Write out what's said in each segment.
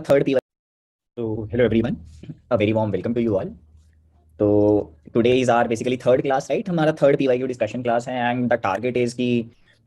Third PY. So hello everyone, a very warm welcome to you all. तो today is our basically third class, right? हमारा third PYQ discussion class है and the target is कि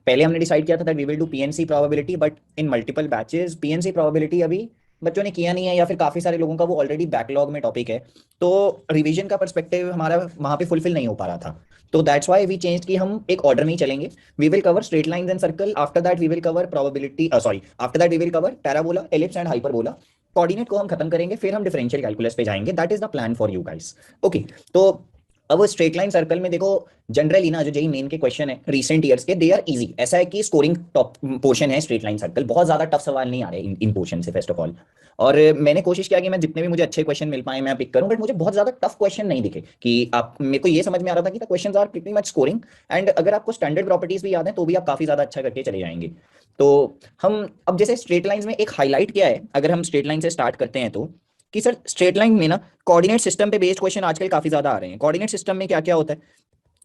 पहले हमने decide किया था that we will do PNC probability but in multiple batches. PNC probability अभी बच्चों ने किया नहीं है या फिर काफ़ी सारे लोगों का वो ऑलरेडी बैकलॉग में टॉपिक है, तो रिवीजन का पर्सपेक्टिव हमारा वहाँ पे फुलफिल नहीं हो पा रहा था. तो दैट्स वाई वी चेंज कि हम एक ऑर्डर में ही चलेंगे. We will cover straight lines and circle, after that we will cover probability, sorry after that we will cover parabola, ellipse and hyperbola. Coordinate को हम खत्म करेंगे, फिर हम डिफरेंशियल कैलकुलस पे जाएंगे. That is the plan for you guys. Okay. तो अब स्ट्रेट लाइन सर्कल में देखो, जनरली ना जो जेई मेन के क्वेश्चन है रीसेंट ईयर्स के, दे आर इजी. ऐसा है कि स्कोरिंग टॉप पोर्शन है स्ट्रेट लाइन सर्कल, बहुत ज्यादा टफ सवाल नहीं आ रहे इन पोर्शन से फर्स्ट ऑफ ऑल. और मैंने कोशिश किया कि मैं जितने भी मुझे अच्छे क्वेश्चन मिल पाए मैं पिक करूं, बट मुझे बहुत ज्यादा टफ क्वेश्चन नहीं दिखे. कि आप, मेरे को ये समझ में आ रहा था कि the questions are pretty much scoring, and अगर आपको स्टैंडर्ड प्रॉपर्टीज भी याद है तो भी आप काफी ज्यादा अच्छा करके चले जाएंगे. तो हम अब जैसे स्ट्रेट लाइंस में एक हाईलाइट क्या है, अगर हम स्ट्रेट लाइन से स्टार्ट करते हैं तो, कि सर स्ट्रेट लाइन में ना कोऑर्डिनेट सिस्टम पे बेस्ड क्वेश्चन आजकल काफी ज्यादा आ रहे हैं. कोऑर्डिनेट सिस्टम में क्या क्या होता है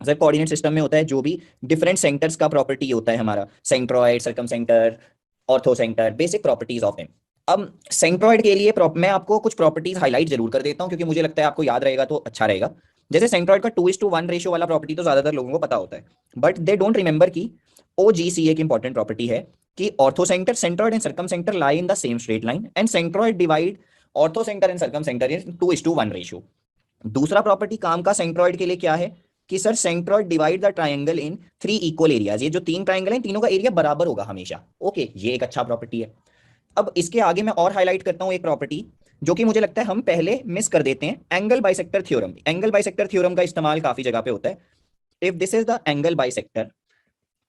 सर? कोऑर्डिनेट सिस्टम में होता है जो भी डिफरेंट सेंटर्स का प्रॉपर्टी होता है हमारा, centroid, circum centre, ortho centre, basic properties of them. अब सेंट्रॉइड के लिए मैं आपको कुछ प्रॉपर्टीज हाईलाइट जरूर कर देता हूं क्योंकि मुझे लगता है आपको याद रहेगा तो अच्छा रहेगा. जैसे सेंट्रॉइड का 2:1 रेशियो वाला प्रॉपर्टी तो ज्यादातर लोगों को पता होता है, बट दे डोंट रिमेंबर कि OGC एक इंपॉर्टेंट प्रॉपर्टी है कि ortho centre, centroid and circum centre lie in the same straight line and centroid divide ortho centre and circum centre in 2:1 ratio. दूसरा प्रॉपर्टी काम का सेंट्रॉइड के लिए क्या है कि sir centroid divide the triangle in 3 equal areas. ये जो 3 ट्रायंगल हैं तीनों का एरिया बराबर होगा हमेशा. ओके, ये एक अच्छा प्रॉपर्टी है. अब इसके आगे मैं और हाईलाइट करता हूं एक प्रॉपर्टी जो कि मुझे लगता है हम पहले मिस कर देते हैं, angle bisector theorem. Angle bisector theorem का इस्तेमाल काफी जगह पे होता है. If this is the angle bisector,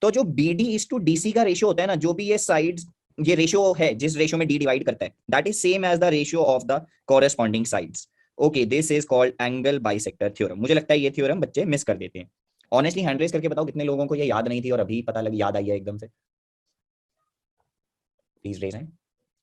तो जो BD/DC का रेशियो होता है ना, जो भी ये साइड्स, ये रेशियो है जिस रेशियो में डी डिवाइड करता है, that is same as the ratio of the corresponding sides. Okay, this is called angle bisector theorem. मुझे लगता है ये थ्योरम बच्चे मिस कर देते हैं. ऑनेस्टली हैंड रेज करके बताओ कितने लोगों को ये याद नहीं थी और अभी पता लग याद आई है एकदम से. Please raise hand.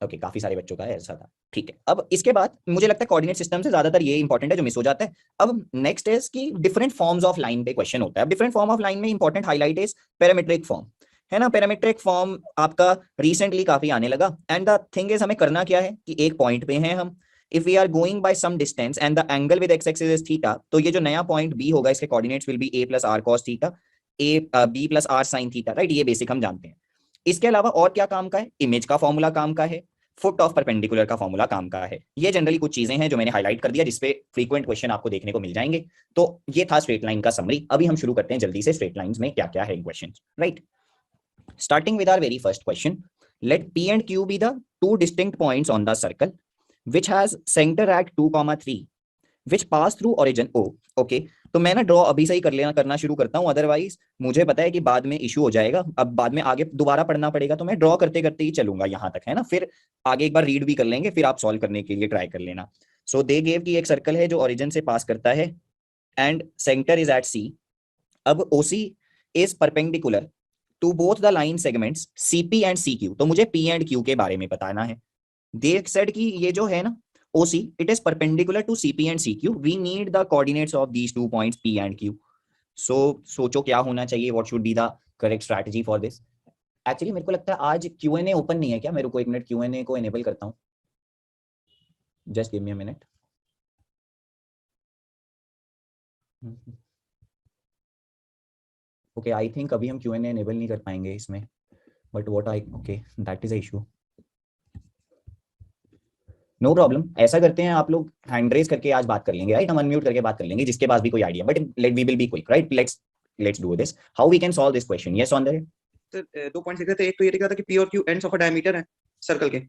ओके, काफी सारे बच्चों का ऐसा था. ठीक है, अब इसके बाद मुझे लगता है कोऑर्डिनेट सिस्टम से ज्यादातर ये इंपॉर्टेंट है जो मिस हो जाता है. अब नेक्स्ट इज कि डिफरेंट फॉर्म्स ऑफ लाइन पे क्वेश्चन होता है. अब डिफरेंट फॉर्म ऑफ लाइन में important highlight is parametric form, है ना. पैरामीट्रिक फॉर्म आपका रिसेंटली काफी आने लगा. एंड द थिंग इज हमें करना क्या है कि एक पॉइंट पे हैं हम, if we are going by some distance and the angle with x axis is theta, तो ये जो नया पॉइंट बी होगा इसके coordinates will be a+r cos theta, b+r sin theta, right. ये बेसिक हम जानते हैं. इसके अलावा और क्या काम का है? इमेज का फॉर्मूला काम का है, फुट ऑफ परपेंडिकुलर का फॉर्मूला काम का है. ये जनरली कुछ चीजें हैं जो मैंने हाईलाइट कर दिया जिसपे फ्रीक्वेंट क्वेश्चन आपको देखने को मिल जाएंगे. तो ये था स्ट्रेट लाइन का समरी. अभी हम शुरू करते हैं जल्दी से स्ट्रेट लाइंस में क्या क्या है question, right. Starting with our very first question, let P and Q be the two distinct points on the circle which has center at 2,3 which pass through origin O. Okay, तो मैं ना draw अभी से ही करना शुरू करता हूं, अदरवाइज मुझे पता है कि बाद में इशू हो जाएगा. अब बाद में आगे दोबारा पढ़ना पड़ेगा, तो मैं ड्रॉ करते करते ही चलूंगा यहां तक, है ना. फिर आगे एक बार रीड भी कर लेंगे, फिर आप सॉल्व करने के लिए ट्राई कर लेना. सो दे गेव कि एक सर्कल है जो ओरिजिन से पास करता है and centre is at C. अब OC is perpendicular to both the line segments CP and CQ. तो मुझे P एंड Q के बारे में बताना है. दे सेड कि ये जो है ना OC, it is perpendicular to CP and CQ. We need the coordinates of these 2 points P and Q. So सोचो क्या होना चाहिए, what should be the correct strategy for this. Actually मेरे को लगता है आज Q&A ओपन नहीं है क्या? मेरे को एक मिनट Q&A को एनेबल करता हूँ. Just give me a minute. Okay, I think अभी हम Q&A एनेबल नहीं कर पाएंगे इसमें, but what I, okay that is a issue. No problem, ऐसा करते हैं आप लोग हैंड रेज करके आज बात कर लेंगे, राइट. हम अनम्यूट करके बात कर लेंगे जिसके पास भी कोई idea, but let we will be quick, right. Let's do this. How we can solve this question? Yes on the. Sir 2 points लिख रहे थे. एक तो ये लिखा था कि P और Q ends of a diameter है सर्कल के.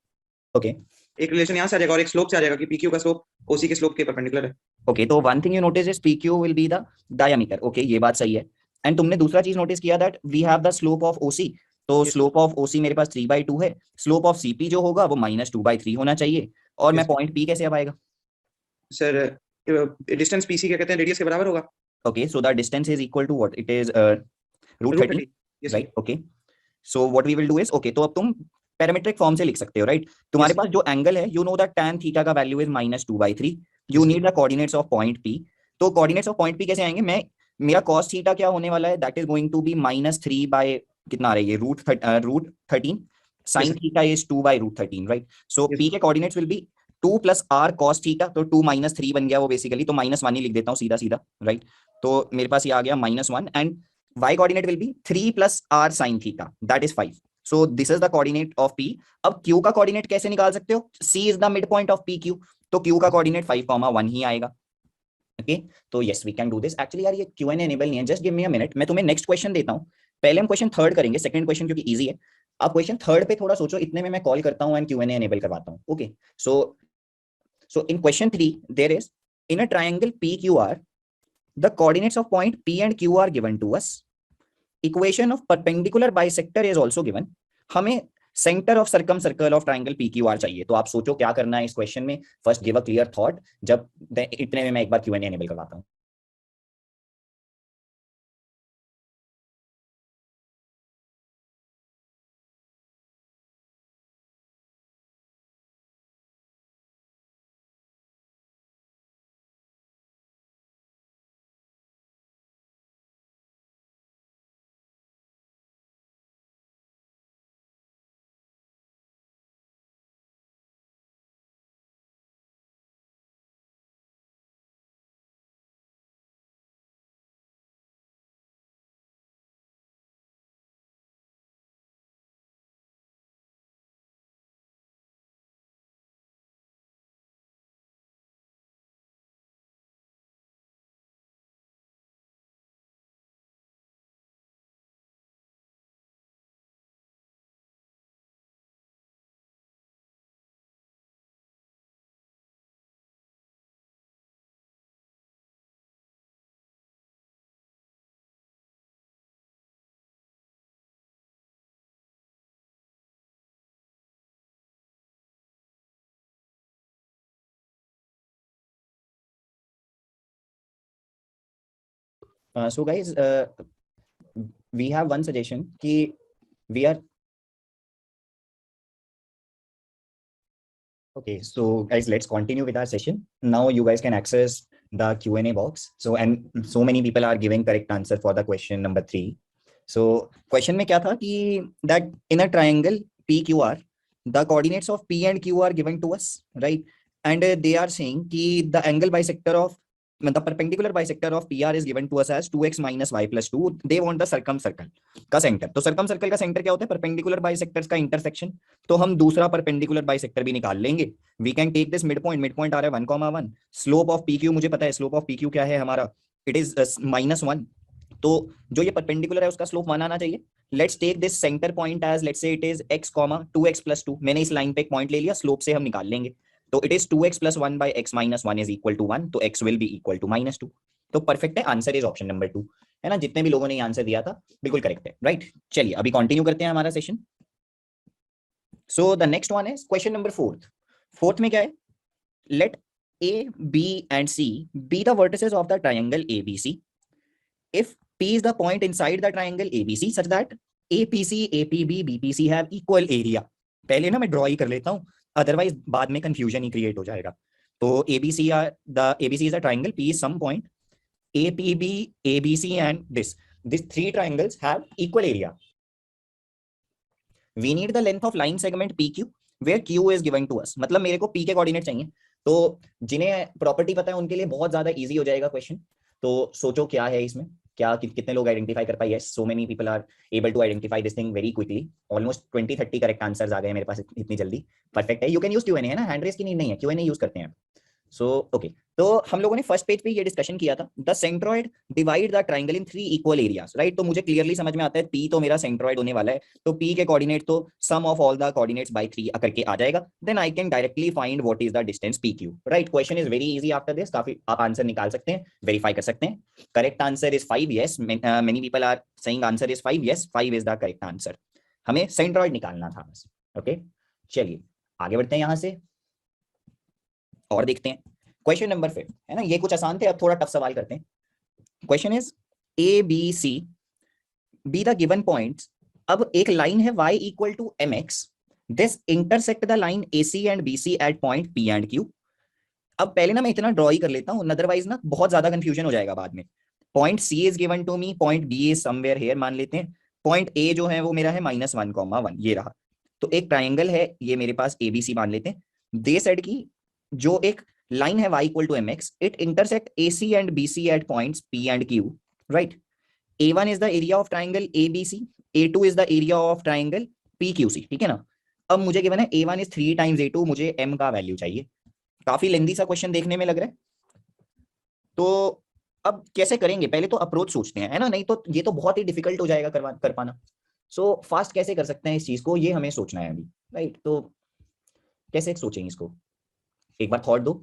ओके, एक रिलेशन यहाँ से आ जाएगा और एक स्लोप से आ जाएगा कि PQ का स्लोप OC के स्लोप के परपेंडिकुलर है. ओके, तो one thing you notice is PQ will be the diameter. Okay, ये बात सही है. एंड तुमने दूसरा चीज नोटिस किया that we have the slope of OC. तो स्लोप ऑफ OC मेरे पास 3/2 है. स्लोप ऑफ CP जो होगा वो -2/3 होना चाहिए. और मैं पॉइंट P कैसे अब आएगा? सर डिस्टेंस PC क्या कहते हैं, रेडियस के बराबर होगा. Okay, so the distance is equal to what? It is √30, right. Okay, so what we will do is, okay, तो अब तुम पैरामीट्रिक फॉर्म से लिख सकते हो, राइट. तुम्हारे पास जो एंगल है, you know the tan theta का value is -2/3. You need the coordinates of point P. तो कोऑर्डिनेट्स ऑफ पॉइंट P कैसे आएंगे? मेरा cos थीटा क्या होने वाला है? That is going to be -3 by कितना आ रहा है ये, √13. sin sir. theta is 2 by root 13, right? So Yes. p के coordinates will be 2 plus r cos theta, तो 2 minus 3 बन गया वो बेसिकली, तो -1 ही लिख देता हूँ सीधा सीधा, राइट? तो मेरे पास ये आ गया -1, and y coordinate will be 3 plus r sin theta, that is 5. So this is the coordinate of p. अब q का coordinate कैसे निकाल सकते हो? c is the midpoint of pq, तो q का coordinate 5, 1 ही आएगा। ओके, तो yes we can do this. Actually यार ये Q&A एनेबल नहीं है, just give me a minute, मैं तुम्हें नेक्स्ट क्वेश्चन देता हूँ। पहले हम क्वेश्चन थर्ड करेंगे, सेकंड क्वेश्चन क्योंकि इजी है। अब क्वेश्चन थर्ड पे थोड़ा सोचो, इतने में मैं कॉल करता हूँ एंड Q&A एनेबल करवाता हूँ। Okay, so in question 3 there is in a triangle PQR the coordinates of point P and Q are given to us, equation of perpendicular bisector is also given, हमें centre of circum circle of triangle PQR चाहिए। तो आप सोचो क्या करना है इस question में, first give a clear thought, जब इतने में मैं एक बार Q&A एनेबल करवाता हूँ। So guys, we have one suggestion कि we are okay. So guys, let's continue with our session. Now you guys can access the Q&A box. So and so many people are giving correct answer for the question number 3. So question में क्या था कि that in a triangle PQR, the coordinates of P and Q are given to us, right? And they are saying कि the angle bisector of the perpendicular bisector of PR is given to us as 2x minus y plus 2. They want the circumcircle का centre. तो circumcircle का centre क्या होता है? Perpendicular bisectors का intersection. तो हम दूसरा परपेंडिकुलर बाइसेक्टर भी निकाल लेंगे। We can take this mid point, mid point आ रहा है 1,1। स्लोप ऑफ PQ मुझे पता है, स्लोप ऑफ PQ क्या है हमारा? It is -1। तो जो ये परपेंडिकुलर है उसका स्लोप 1 आना चाहिए। Let's take this centre point as let's say it is x, 2x plus 2। मैंने इस लाइन पे एक पॉइंट ले लिया, स्लोप से हम निकाल लेंगे। तो it is 2x plus 1 by x minus 1 is equal to 1, तो x will be equal to -2। तो परफेक्ट है, आंसर इज ऑप्शन नंबर 2, है ना? जितने भी लोगों ने आंसर दिया था बिल्कुल करेक्ट है, राइट? चलिए अभी कंटिन्यू करते हैं हमारा session. So the next one is question number 4। Fourth में क्या है? Let A, B and C be the vertices of the triangle ABC if P is the point inside the triangle ABC such that APC, APB, BPC have equal area। पहले ना मैं draw ही कर लेता हूं, otherwise बाद में confusion ही create हो जाएगा। तो ABC are the ABC is a triangle, P is some point, APB, ABC and these three triangles have equal area। We need the length of line segment PQ where Q is given to us। मतलब मेरे को P के coordinate चाहिए। तो जिन्हें property पता है उनके लिए बहुत ज्यादा इजी हो जाएगा क्वेश्चन। तो सोचो क्या है इसमें, क्या कितने लोग आइडेंटिफाई कर पाए? Yes, so many people are able to identify this thing very quickly. Almost 20-30 correct answers आ गए मेरे पास इतनी जल्दी। परफेक्ट है। यू कैन यूज Q&A, है ना? हैंड रेस की नीड नहीं है, Q&A यूज करते हैं। सो ओके, तो हम लोगों ने फर्स्ट पेज पे ये डिस्कशन किया था, the centroid divide the triangle in 3 equal areas, right? तो मुझे क्लियरली समझ में आता है P तो मेरा सेंट्रॉइड होने वाला है, तो P के कोऑर्डिनेट तो sum of all the coordinates by 3 करके आ जाएगा। Then I can directly find what is the distance PQ, right? Question is very easy after this. काफी आप आंसर निकाल सकते हैं, वेरीफाई कर सकते हैं। Correct answer is 5। Yes, many people are saying answer is 5। Yes, 5 is the correct answer. हमें centroid निकालना था बस। ओके, चलिए आगे बढ़ते हैं यहां से और देखते हैं क्वेश्चन नंबर 5, है ना? ये कुछ आसान थे, अब थोड़ा टफ सवाल करते हैं। Question is ABC be the given points. अब एक लाइन है y equal to mx, this intersect the line AC and BC at point P and Q। अब पहले ना मैं इतना ड्रॉ ही कर लेता हूं, अदरवाइज ना बहुत ज्यादा कंफ्यूजन हो जाएगा बाद में। Point C is given to me, point B is somewhere here मान लेते हैं। पॉइंट A जो है वो मेरा है -1, 1, ये रहा। तो एक ट्राइंगल है ये मेरे पास एबीसी मान लेते हैं, दे सेड की जो एक लाइन है y equal to mx, it intersect AC and BC at points P and Q, right? A1 is the area of triangle ABC, A2 is the area of triangle PQC, ठीक है ना? अब मुझे given है A1 is 3 times A2, मुझे M का value चाहिए। काफी लेंदी सा क्वेश्चन देखने में लग रहा है, तो अब कैसे करेंगे? पहले तो अप्रोच सोचते हैं, है ना, नहीं तो ये तो बहुत ही डिफिकल्ट हो जाएगा कर पाना। सो फास्ट कैसे कर सकते हैं इस चीज को, ये हमें सोचना है अभी, राइट? तो कैसे सोचेंगे इसको, एक बार थॉट दो,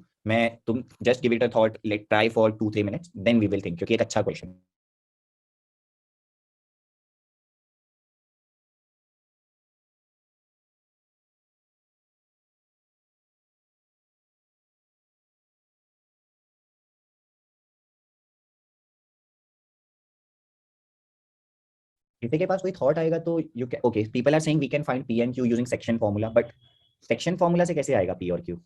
तुम just give it a thought, let try for 2-3 minutes, then we will think, क्योंकि एक अच्छा क्वेश्चन। किसी के पास कोई थॉट आएगा तो you can, okay, people are saying we can find P and Q using section formula, but section formula से कैसे आएगा पी और क्यू?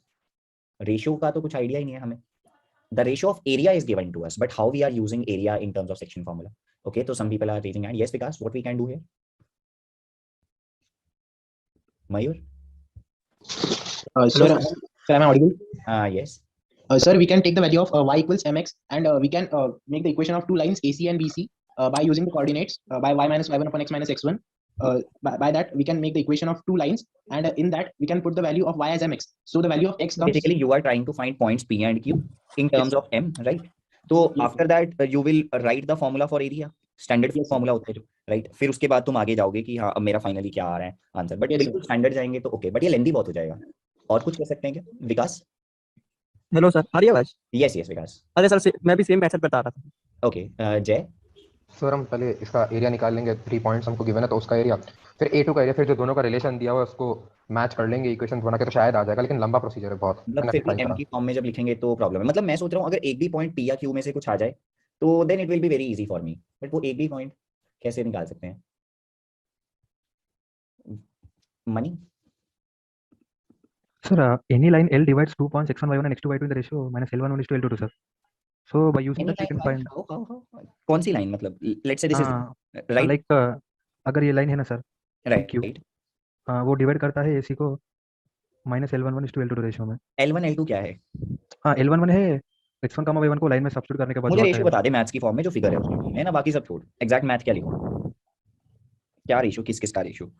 रेशियो का तो कुछ आइडिया ही नहीं है हमें। The ratio of area is given to us, but how we are using area in terms of section formula? Okay, so some people are raising hand. Yes, Vikas, what we can do here? Mayur? Sir, am I audible? Yes. Sir, we can take the value of y equals mx, and we can make the equation of two lines AC and BC by using the coordinates by y minus y1 upon x minus x1. By that, we can make the equation of two lines, and in that, we can put the value of y as mx. So the value of x comes. Basically, you are trying to find points P and Q in terms Yes. of M, right? So after that, you will write the formula for area. Standard Yes, sir. Formula होता है जो, right? फिर उसके बाद तुम आगे जाओगे कि हाँ अब मेरा फाइनली क्या आ रहा है आंसर, बट Yes, बिल्कुल sir. स्टैंडर्ड जाएंगे तो ओके, बट ये लेंदी बहुत हो जाएगा। और कुछ कर सकते हैं क्या विकास? हेलो सर, आ रही है आवाज? यस यस विकास। अरे सर, मैं भी सेम मैथड बता रहा था। ओके, जय? सर हम पहले इसका एरिया निकाल लेंगे, 3 पॉइंट्स हमको गिवन है तो उसका एरिया, फिर A2 का एरिया, फिर जो दोनों का रिलेशन दिया हुआ है उसको मैच कर लेंगे, इक्वेशन बना के तो शायद आ जाएगा, लेकिन लंबा प्रोसीजर है बहुत। मतलब फिर भी एम की फॉर्म में जब लिखेंगे तो प्रॉब्लम है। मतलब मैं सोच रहा हूँ अगर एक भी पॉइंट पी या क्यू में से कुछ आ जाए तो then it will be very easy for me, but वो एक भी पॉइंट कैसे निकाल सकते हैं? Mani? Sir, any line L divides 2 points x1, y1 and x2, y2 in the ratio minus L1 is to L2, sir. So by using that we can find. कौन सी line? मतलब let's say this is right, like अगर ये line है ना sir, right Q, right, वो divide करता है AC को minus L11 is to L2 ratio में। L1 L2 क्या है? हाँ, L11 है x1, y1 को लाइन में सब्स्टिट्यूट करने के बाद मुझे जो रेशियो आता बता दे मैथ्स की फॉर्म में, जो फिगर है उसमें है ना, बाकी सब छोड़, एग्जैक्ट मैथ क्या लिखूं, क्या रेशियो, किस किस का रेशियो?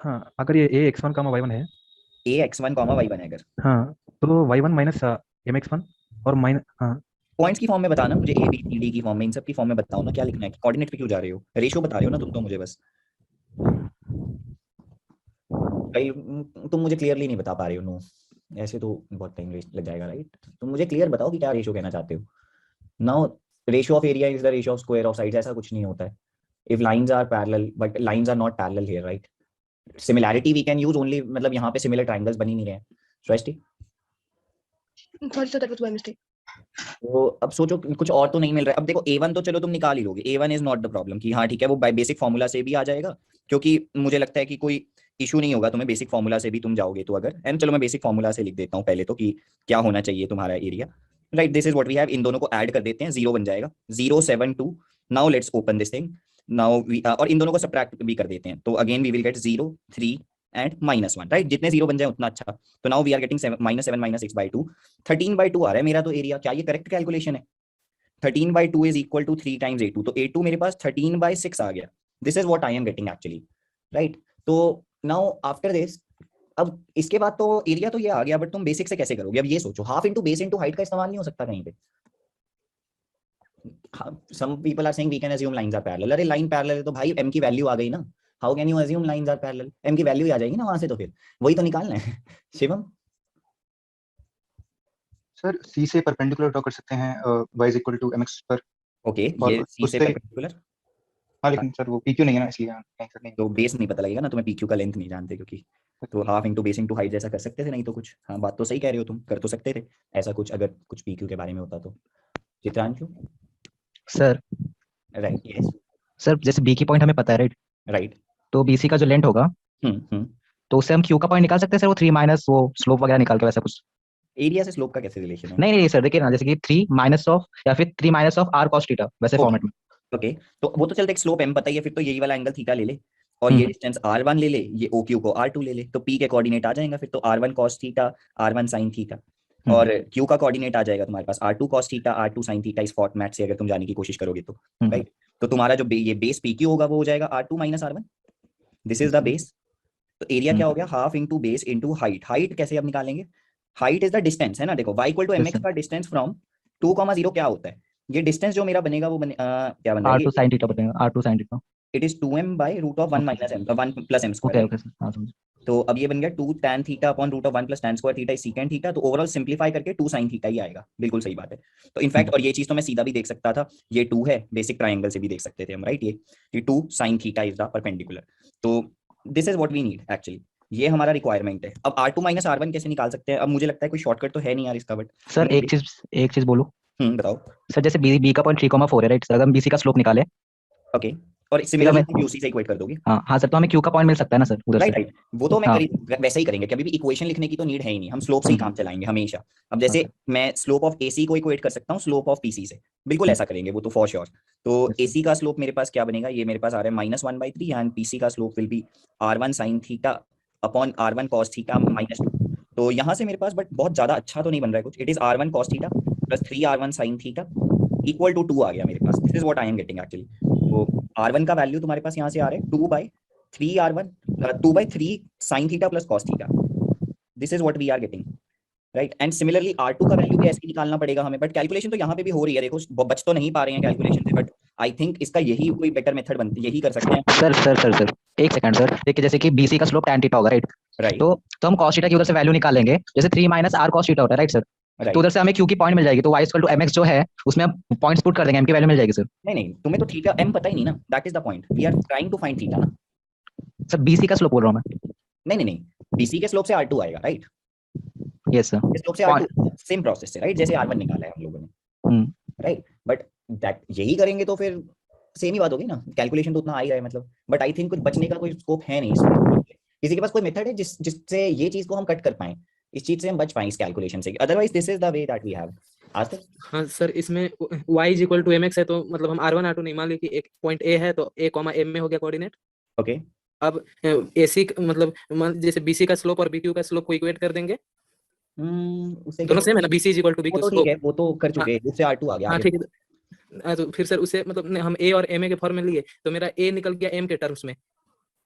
हाँ, अगर ये a x1, y1 है, a x1, y1 है अगर, हाँ, तो y1 माइनस mx1 और माइनस, हाँ, पॉइंट्स की फॉर्म में बताना मुझे, ए बी सी डी की फॉर्म में, इन सब की फॉर्म में बताओ ना क्या लिखना है, कोऑर्डिनेट पे क्यों जा रहे हो? रेशियो बता रहे हो ना तुम तो मुझे, बस भाई तुम मुझे क्लियरली नहीं बता पा रहे हो। नो, ऐसे तो बहुत टाइम वेस्ट लग जाएगा, राइट? तुम मुझे क्लियर बताओ कि क्या रेशियो कहना चाहते हो। Now ratio of area is the ratio of square of sides, ऐसा कुछ नहीं होता है। If lines are parallel, but lines are not parallel here, right? Similarity we can use only, मतलब यहाँ पे सिमिलर ट्रायंगल्स बन ही नहीं रहे हैं। Srishti? Sorry sir, that was my mistake. तो अब सोचो कुछ और तो नहीं मिल रहा है। अब देखो A1 तो चलो तुम निकाल ही लोगे, A1 is not the problem, कि हाँ ठीक है वो बाय बेसिक फॉर्मूला से भी आ जाएगा, क्योंकि मुझे लगता है कि कोई इशू नहीं होगा तुम्हें, बेसिक फॉर्मूला से भी तुम जाओगे तो। अगर एंड चलो मैं बेसिक फॉर्मूला से लिख देता हूँ पहले तो कि क्या होना चाहिए तुम्हारा area, right? This is what we have, इन दोनों को ऐड कर देते हैं, 0 बन जाएगा, 0 7 2। Now let's open this thing, now we, और इन दोनों को सब्ट्रैक्ट भी कर देते हैं, तो again we will get 0 3 and -1, right? जितने 0 बन जाए उतना अच्छा। तो नाउ वी आर गेटिंग -7 - 6/2, 13/2 आ रहा है मेरा तो एरिया। क्या ये करेक्ट कैलकुलेशन है? 13/2 is equal to 3 times A2, तो A2 मेरे पास 13/6 आ गया। This is what I am getting actually, right? तो नाउ आफ्टर दिस, अब इसके बाद तो एरिया तो ये आ गया, बट तुम बेसिक से कैसे करोगे? अब ये सोचो, half into base into height का इस्तेमाल नहीं हो सकता कहीं पे? Some people are saying we can assume lines are parallel. अरे लाइन पैरेलल है तो भाई m की वैल्यू आ गई ना, how can you assume lines are parallel? m की वैल्यू ही आ जाएगी ना वहां से, तो फिर वही तो निकालना है। शिवम? सर C से परपेंडिकुलर ड्रॉ कर सकते हैं, y is equal to mx पर। ओके, ये C से परपेंडिकुलर, हाँ लेकिन सर वो PQ नहीं है ना, इसलिए आंसर नहीं। तो बेस नहीं पता लगेगा ना तुम्हें, PQ का लेंथ नहीं जानते, क्योंकि तो half into base into height जैसा कर सकते थे, नहीं तो कुछ। हाँ बात तो सही कह रहे हो तुम, कर तो सकते थे ऐसा कुछ, अगर कुछ PQ के बारे में होता तो। Chitranshu? Sir, right, yes sir जैसे बी की पॉइंट हमें पता है, राइट? राइट। तो बीसी का जो लेंथ होगा, तो उससे हम क्यू का पॉइंट निकाल सकते हैं सर, वो 3 माइनस वो स्लोप वगैरह निकाल के, वैसा कुछ? एरिया से स्लोप का कैसे रिलेशन है? नहीं नहीं सर, देखिए ना, जैसे कि 3 माइनस ऑफ या फिर 3 minus of r cos theta, वैसे फॉर्मेट में। ओके, तो वो तो चलते, एक स्लोप m पता ही है, फिर तो यही वाला एंगल थीटा ले ले। और ये डिस्टेंस r1 ले ले, ये OQ को r2 ले ले, तो P के कोऑर्डिनेट आ जाएगा फिर तो r1 cos theta, r1 sin theta, और Q का कोऑर्डिनेट आ जाएगा तुम्हारे पास r2 cos theta, r2 sin theta, इस फॉर्मेट से अगर तुम जाने की कोशिश करोगे तो, राइट। तो तुम्हारा जो ये बेस PQ होगा वो हो जाएगा r2 minus r1, this is the base. तो एरिया क्या हो गया, half into base into height. Height कैसे अब निकालेंगे, हाइट इज द डिस्टेंस, है ना। देखो y इक्वल टू mx का डिस्टेंस फ्रॉम 2,0 क्या होता है, ये डिस्टेंस जो मेरा बनेगा वो क्या बन रहा है, R2 sin थीटा बनेगा, R2 sin theta. It is 2m by root of 1 minus m, 1 plus m okay square. Okay sir, हाँ समझ। तो अब ये बन गया 2 tan theta upon root of 1 plus tan square theta is secant theta. तो overall simplify करके 2 sin theta ही आएगा, बिल्कुल सही बात है। तो इनफैक्ट और ये चीज तो मैं सीधा भी देख सकता था, ये 2 है, बेसिक ट्रायंगल से भी देख सकते थे हम, राइट। ये 2 sin theta is the perpendicular. तो this is what we need actually, ये हमारा रिक्वायरमेंट है। अब R2 माइनस R1 कैसे निकाल सकते हैं, अब मुझे लगता है कोई शॉर्टकट तो है नहीं यार इसका, बट सर एक चीज बोलो बताओ। सर, जैसे बी का पॉइंट 3,4 है, राइट सर, अगर हम BC का स्लोप निकाले, ओके, और सिमिलरली तुम UC से इक्वेट कर दोगे। हाँ सर, तो हमें Q का पॉइंट मिल सकता है ना सर उधर से। राइट, वो तो मैं वैसे ही करेंगे, कभी भी इक्वेशन लिखने की तो नीड है ही नहीं, हम स्लोप से ही काम चलाएंगे हमेशा। अब जैसे मैं स्लोप ऑफ AC को इक्वेट कर सकता हूँ स्लोप ऑफ PC से, बिल्कुल ऐसा करेंगे वो तो फॉर श्योर। तो AC का स्लोप मेरे पास क्या बनेगा, ये मेरे पास आ रहा है -1/3 एंड PC का slope will be R1 sin theta upon R1 cos theta -2। तो यहाँ से मेरे पास बट बहुत ज्यादा अच्छा तो नहीं बन रहा है कुछ, it is R1 cos theta plus 3R1 sin theta equal to 2 आ गया मेरे पास। This is what I am getting actually. तो R1 का वैल्यू तुम्हारे पास यहाँ से आ रहा है 2/3 sin theta plus cos theta, this is what we are getting, right. And similarly R2 का वैल्यू भी ऐसे ही निकालना पड़ेगा हमें, बट कैलकुलेशन तो यहाँ पे भी हो रही है, देखो बच तो नहीं पा रहे हैं कैलकुलेशन से, बट आई थिंक इसका यही कोई बेटर मेथड बनती, यही कर सकते हैं। सर एक सेकंड सर, देखिए जैसे कि BC का स्लोप tan थीटा होगा, राइट। तो हम cos थीटा की उधर से वैल्यू निकालेंगे, जैसे 3 माइनस R cos थीटा होता है, राइट सर। तो उधर से हमें Q की पॉइंट मिल जाएगी, तो y इक्वल टू mx जो है उसमें हम पॉइंट्स पुट कर देंगे, m की वैल्यू मिल जाएगी सर। नहीं, तुम्हें तो थीटा m पता ही नहीं ना, that is the point, we are trying to find theta ना। सर BC का स्लोप बोल रहा हूँ मैं। नहीं, BC के स्लोप से R2 आएगा, राइट। यस सर, स्लोप से R2 सेम प्रोसेस से, राइट, जैसे R1 निकाला है हम लोगों ने, राइट। बट दैट यही करेंगे तो फिर सेम ही बात होगी ना, कैलकुलेशन तो उतना आ ही रहा है मतलब। बट आई थिंक कुछ बचने का कोई स्कोप है नहीं इसमें। किसी के पास कोई मेथड है जिससे ये चीज को हम कट कर पाए, इस चीज से हम बच पाए इस कैलकुलेशन से, otherwise this is the way that we have आज तक। हाँ सर, इसमें y is equal to mx है, तो मतलब हम R1 R2 नहीं, मान ली कि एक पॉइंट A है तो A, M में हो गया कोऑर्डिनेट। ओके, अब AC मतलब जैसे BC का स्लोप और BQ का स्लोप को इक्वेट कर देंगे, उसे दोनों सेम है ना, BC is equal to BQ वो तो स्लोप। ठीक है, वो तो कर चुके हैं, उससे R2 आ गया। हाँ ठीक है, तो फिर सर उसे मतलब हम A और MA के फॉर्म में लिए, तो मेरा A निकल गया M के टर्म्स में